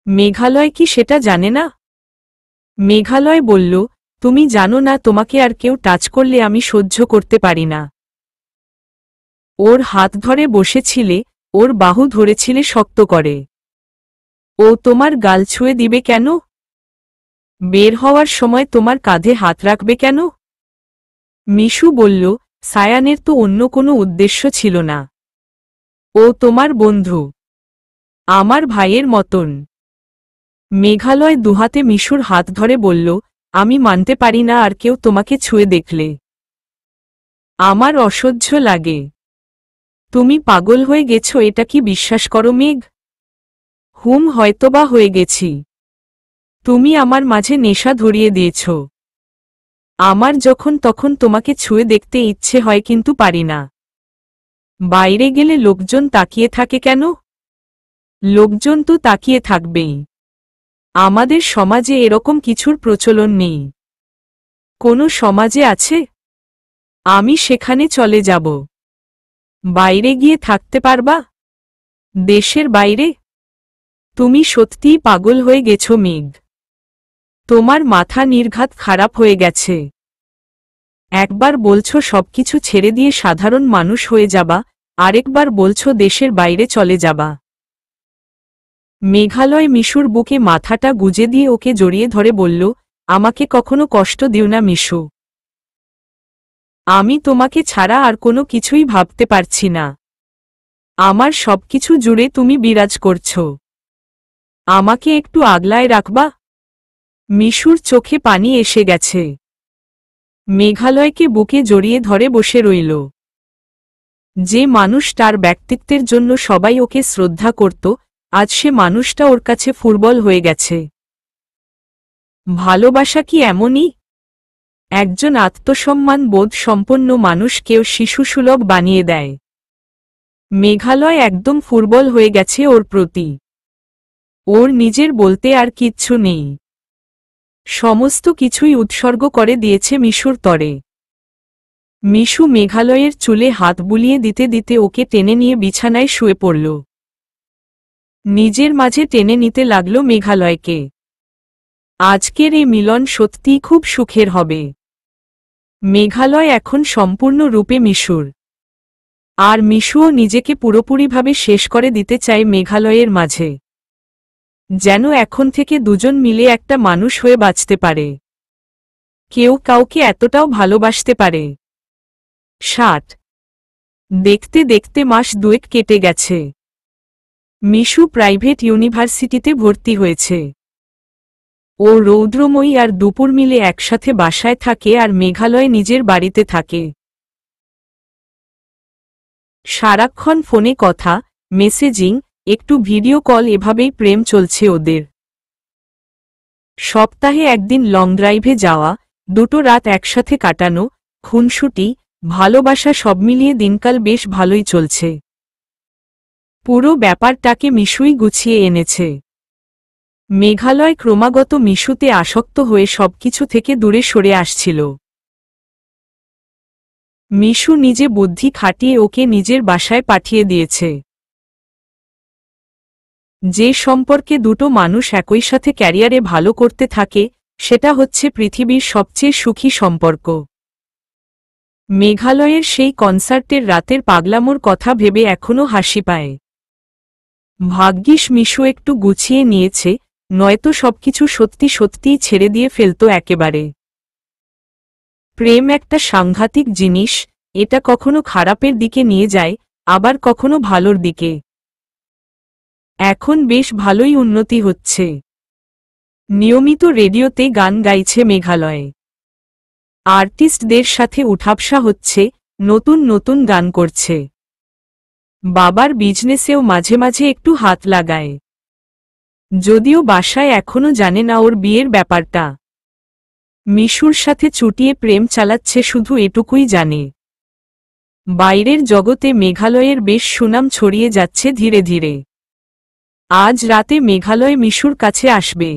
মেঘালয় কি সেটা জানে না? মেঘালয় বলল, তুমি জানো না তোমাকে আর কেউ টাচ করলে আমি সহ্য করতে পারি না। ওর হাত ধরে বসেছিলে, ওর বাহু ধরেছিলে শক্ত করে। ও তোমার গাল ছুঁয়ে দিবে কেন? বের হওয়ার সময় তোমার কাঁধে হাত রাখবে কেন? মিশু বলল, সায়ানের তো অন্য কোনো উদ্দেশ্য ছিল না। ও তোমার বন্ধু, আমার ভাইয়ের মতন। মেঘালয় দুহাতে মিশুর হাত ধরে বলল, আমি মানতে পারি না আর কেউ তোমাকে ছুঁয়ে দেখলে। আমার অসহ্য লাগে। তুমি পাগল হয়ে গেছো এটা কি বিশ্বাস করো মেঘ? হয়তোবা হয়ে গেছি। তুমি আমার মাঝে নেশা ধরিয়ে দিয়েছ। আমার যখন তখন তোমাকে ছুঁয়ে দেখতে ইচ্ছে হয় কিন্তু পারি না। বাইরে গেলে লোকজন তাকিয়ে থাকে কেন? লোকজন তো তাকিয়ে থাকবেই। আমাদের সমাজে এরকম কিছুর প্রচলন নেই। কোনো সমাজে আছে? আমি সেখানে চলে যাব। বাইরে গিয়ে থাকতে পারবা? দেশের বাইরে? তুমি সত্যিই পাগল হয়ে গেছো মেঘ। তোমার মাথা নির্ঘাত খারাপ হয়ে গেছে। একবার বলছো সবকিছু ছেড়ে দিয়ে সাধারণ মানুষ হয়ে যাবা, আরেকবার বলছো দেশের বাইরে চলে যাবা। মেঘালয় মিশুর বুকে মাথাটা গুজে দিয়ে ওকে জড়িয়ে ধরে বলল, আমাকে কখনো কষ্ট দিও না মিশু। আমি তোমাকে ছাড়া আর কোনো কিছুই ভাবতে পারছি না। আমার সবকিছু জুড়ে তুমি বিরাজ করছো। আমাকে একটু আগলায় রাখবা? মিশুর চোখে পানি এসে গেছে। মেঘালয়কে বুকে জড়িয়ে ধরে বসে রইল। যে মানুষ তার ব্যক্তিত্বের জন্য সবাই ওকে শ্রদ্ধা করত, আজ সে মানুষটা ওর কাছে ফুটবল হয়ে গেছে। ভালোবাসা কি এমনই? একজন আত্মসম্মান বোধ সম্পন্ন মানুষকেও শিশুসুলভ বানিয়ে দেয়। মেঘালয় একদম ফুটবল হয়ে গেছে ওর প্রতি। ওর নিজের বলতে আর কিচ্ছু নেই। সমস্ত কিছুই উৎসর্গ করে দিয়েছে মিশুর তরে। মিশু মেঘালয়ের চুলে হাত বুলিয়ে দিতে দিতে ওকে টেনে নিয়ে বিছানায় শুয়ে পড়ল। নিজের মাঝে টেনে নিতে লাগল মেঘালয়কে। আজকের এই মিলন সত্যিই খুব সুখের হবে। মেঘালয় এখন সম্পূর্ণ রূপে মিশুর। আর মিশুও নিজেকে পুরোপুরিভাবে শেষ করে দিতে চায় মেঘালয়ের মাঝে। যেন এখন থেকে দুজন মিলে একটা মানুষ হয়ে বাঁচতে পারে। কেউ কাউকে এতটাও ভালোবাসতে পারে। 7 দেখতে দেখতে মাস দুয়েক কেটে গেছে। মিশু প্রাইভেট ইউনিভার্সিটিতে ভর্তি হয়েছে। ও রৌদ্রময়ী আর দুপুর মিলে একসাথে বাসায় থাকে আর মেঘালয় নিজের বাড়িতে থাকে। সারাক্ষণ ফোনে কথা, মেসেজিং, একটু ভিডিও কল, এভাবেই প্রেম চলছে ওদের। সপ্তাহে একদিন লং ড্রাইভে যাওয়া, দুটো রাত একসাথে কাটানো, খুনসুটি, ভালোবাসা সব মিলিয়ে দিনকাল বেশ ভালোই চলছে। পুরো ব্যাপারটাকে মিশুই গুছিয়ে এনেছে। মেঘালয় ক্রমাগত মিশুতে আসক্ত হয়ে সবকিছু থেকে দূরে সরে আসছিল। মিশু নিজে বুদ্ধি খাটিয়ে ওকে নিজের বাসায় পাঠিয়ে দিয়েছে। যে সম্পর্কে দুটো মানুষ একই সাথে ক্যারিয়ারে ভালো করতে থাকে, সেটা হচ্ছে পৃথিবীর সবচেয়ে সুখী সম্পর্ক। মেঘালয়ের সেই কনসার্টের রাতের পাগলামোর কথা ভেবে এখনও হাসি পায়। ভাগ্যিস মিশু একটু গুছিয়ে নিয়েছে, নয়তো সবকিছু সত্যি সত্যিই ছেড়ে দিয়ে ফেলত একেবারে। প্রেম একটা সাংঘাতিক জিনিস, এটা কখনো খারাপের দিকে নিয়ে যায়, আবার কখনো ভালোর দিকে। এখন বেশ ভালোই উন্নতি হচ্ছে। নিয়মিত রেডিওতে গান গাইছে মেঘালয়। আর্টিস্টদের সাথে উঠাবসা হচ্ছে, নতুন নতুন গান করছে। বাবার বিজনেসেও মাঝে মাঝে একটু হাত লাগায়। যদিও বাসায় এখনো জানে না ওর বিয়ের ব্যাপারটা। মিশুর সাথে চুটিয়ে প্রেম চালাচ্ছে শুধু এটুকুই জানে। বাইরের জগতে মেঘালয়ের বেশ সুনাম ছড়িয়ে যাচ্ছে ধীরে ধীরে। আজ রাতে মেঘালয় মিশুর কাছে আসবে।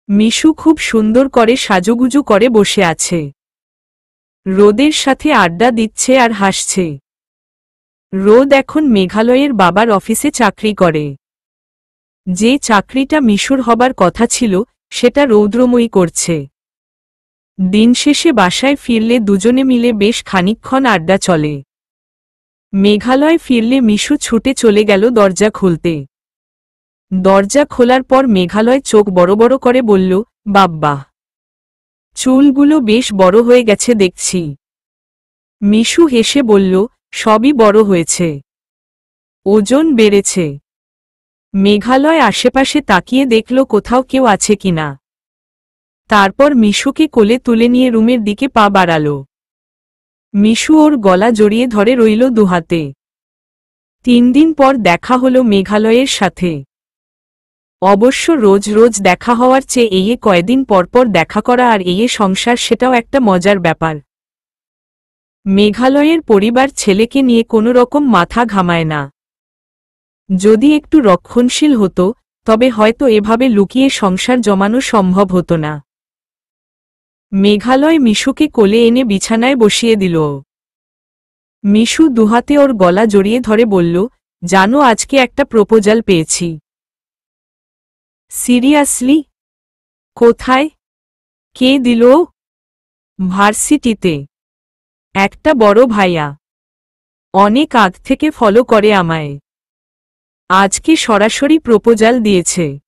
মিশু খুব সুন্দর করে সাজুগুজু করে বসে আছে। রোদের সাথে আড্ডা দিচ্ছে আর হাসছে। রোদ এখন মেঘালয়ের বাবার অফিসে চাকরি করে। যে চাকরিটা মিশুর হবার কথা ছিল, সেটা রৌদ্রময়ী করছে। দিন শেষে বাসায় ফিরলে দুজনে মিলে বেশ খানিকক্ষণ আড্ডা চলে। মেঘালয় ফিরলে মিশু ছুটে চলে গেল দরজা খুলতে। দরজা খোলার পর মেঘালয় চোখ বড় বড় করে বলল, বাব্বা, চুলগুলো বেশ বড় হয়ে গেছে দেখছি। মিশু হেসে বলল, সবই বড় হয়েছে, ওজন বেড়েছে। মেঘালয় আশেপাশে তাকিয়ে দেখল কোথাও কেউ আছে কিনা। তারপর মিশুকে কোলে তুলে নিয়ে রুমের দিকে পা বাড়াল। মিশু ওর গলা জড়িয়ে ধরে রইল দুহাতে। 3 দিন পর দেখা হলো মেঘালয়ের সাথে। অবশ্য রোজ রোজ দেখা হওয়ার চেয়ে এই কয়দিন পরপর দেখা করা আর এই সংসার সেটাও একটা মজার ব্যাপার। মেঘালয়ের পরিবার ছেলেকে নিয়ে কোনো রকম মাথা ঘামায় না। যদি একটু রক্ষণশীল হতো তবে হয়তো এভাবে লুকিয়ে সংসার জমানো সম্ভব হতো না। মেঘালয় মিশুকে কোলে এনে বিছানায় বসিয়ে দিল। মিশু দুহাতে ওর গলা জড়িয়ে ধরে বলল, জানো আজকে একটা প্রপোজাল পেয়েছি। সিরিয়াসলি? কোথায়? কে দিল? ভার্সিটিতে। একটা বড় ভাইয়া। অনেক আগ থেকে ফলো করে আমায়। আজকে সরাসরি প্রপোজাল দিয়েছে।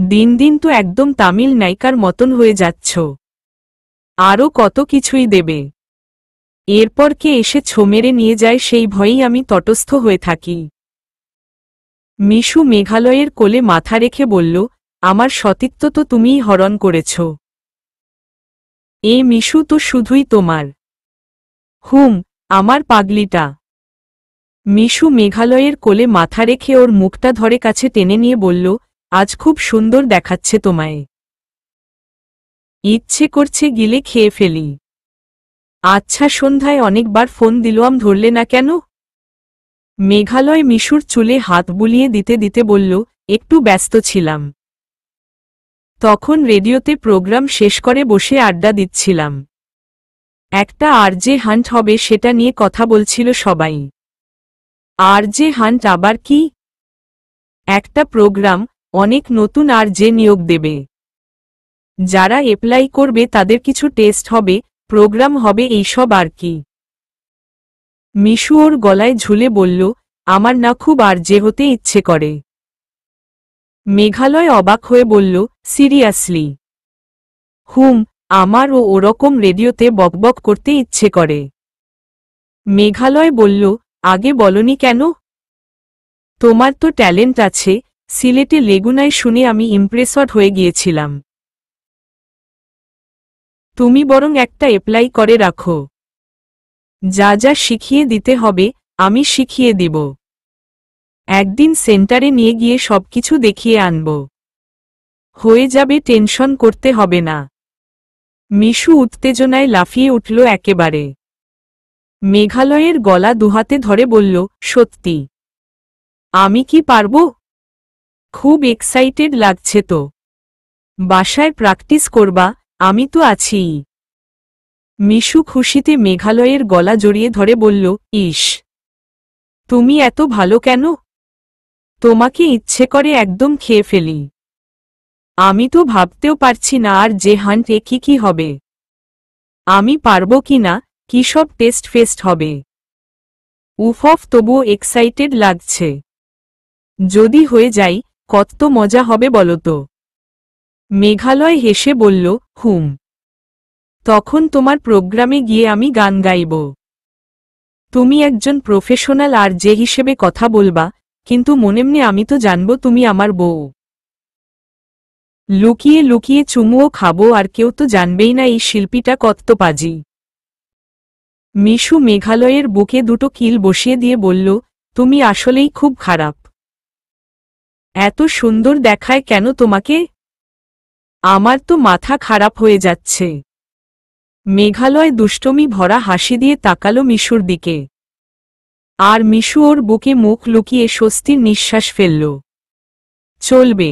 দিন দিন তো একদম তামিল নায়িকার মতন হয়ে যাচ্ছ। আরও কত কিছুই দেবে। এরপর কে এসে ছো মেরে নিয়ে যায় সেই ভয়েই আমি তটস্থ হয়ে থাকি। মিশু মেঘালয়ের কোলে মাথা রেখে বলল, আমার সতীত্ব তো তুমিই হরণ করেছ। মিশু তো শুধুই তোমার। আমার পাগলিটা। মিশু মেঘালয়ের কোলে মাথা রেখে ওর মুখটা ধরে কাছে টেনে নিয়ে বলল, আজ খুব সুন্দর দেখাচ্ছে তোমায়। ইচ্ছে করছে গিলে খেয়ে ফেলি। আচ্ছা, সন্ধ্যায় অনেকবার ফোন দিলাম, ধরলে না কেন? মেঘালয় মিশুর চুলে হাত বুলিয়ে দিতে দিতে বলল, একটু ব্যস্ত ছিলাম। তখন রেডিওতে প্রোগ্রাম শেষ করে বসে আড্ডা দিচ্ছিলাম। একটা আরজে হান্ট হবে সেটা নিয়ে কথা বলছিল সবাই। আরজে হান্ট আবার কি? একটা প্রোগ্রাম, অনেক নতুন আরজে নিয়োগ দেবে। যারা অ্যাপ্লাই করবে তাদের কিছু টেস্ট হবে, প্রোগ্রাম হবে, এইসব আর কি। মিশু ওর গলায় ঝুলে বলল, আমার না খুব আরজে হতে ইচ্ছে করে। মেঘালয় অবাক হয়ে বলল, সিরিয়াসলি? আমারও ওরকম রেডিওতে বকবক করতে ইচ্ছে করে। মেঘালয় বলল, আগে বলনি কেন? তোমার তো ট্যালেন্ট আছে, সিলেটে লেগুনায় শুনে আমি ইমপ্রেসড হয়ে গিয়েছিলাম। তুমি বরং একটা অ্যাপ্লাই করে রাখো। যা যা শিখিয়ে দিতে হবে আমি শিখিয়ে দিব। একদিন সেন্টারে নিয়ে গিয়ে সবকিছু দেখিয়ে আনব। হয়ে যাবে, টেনশন করতে হবে না। মিশু উত্তেজনায় লাফিয়ে উঠল একেবারে। মেঘালয়ের গলা দুহাতে ধরে বলল, সত্যি? আমি কি পারব? খুব এক্সাইটেড লাগছে তো। বাসায় প্র্যাকটিস করবা, আমি তো আছিই। মিশু খুশিতে মেঘালয়ের গলা জড়িয়ে ধরে বলল, ইস, তুমি এত ভালো কেন? তোমাকে ইচ্ছে করে একদম খেয়ে ফেলি। আমি তো ভাবতেও পারছি না আর যে হান্টে কি হবে। আমি পারব কি না, কি সব টেস্ট ফেস্ট হবে। উফ, তবুও এক্সাইটেড লাগছে। যদি হয়ে যাই কত মজা হবে বলতো। মেঘালয় হেসে বলল, তখন তোমার প্রোগ্রামে গিয়ে আমি গান গাইব। তুমি একজন প্রফেশনাল আর যে হিসেবে কথা বলবা, কিন্তু মনেমনে আমি তো জানব তুমি আমার বউ। লুকিয়ে লুকিয়ে চুমুও খাবো আর কেউ তো জানবেই না এই শিল্পীটা কত পাজি। মিশু মেঘালয়ের বুকে দুটো কিল বসিয়ে দিয়ে বলল, তুমি আসলেই খুব খারাপ। এত সুন্দর দেখায় কেন তোমাকে? আমার তো মাথা খারাপ হয়ে যাচ্ছে। মেঘালয় দুষ্টমি ভরা হাসি দিয়ে তাকালো মিশুর দিকে। আর মিশু ওর বুকে মুখ লুকিয়ে স্বস্তির নিঃশ্বাস ফেলল। চলবে।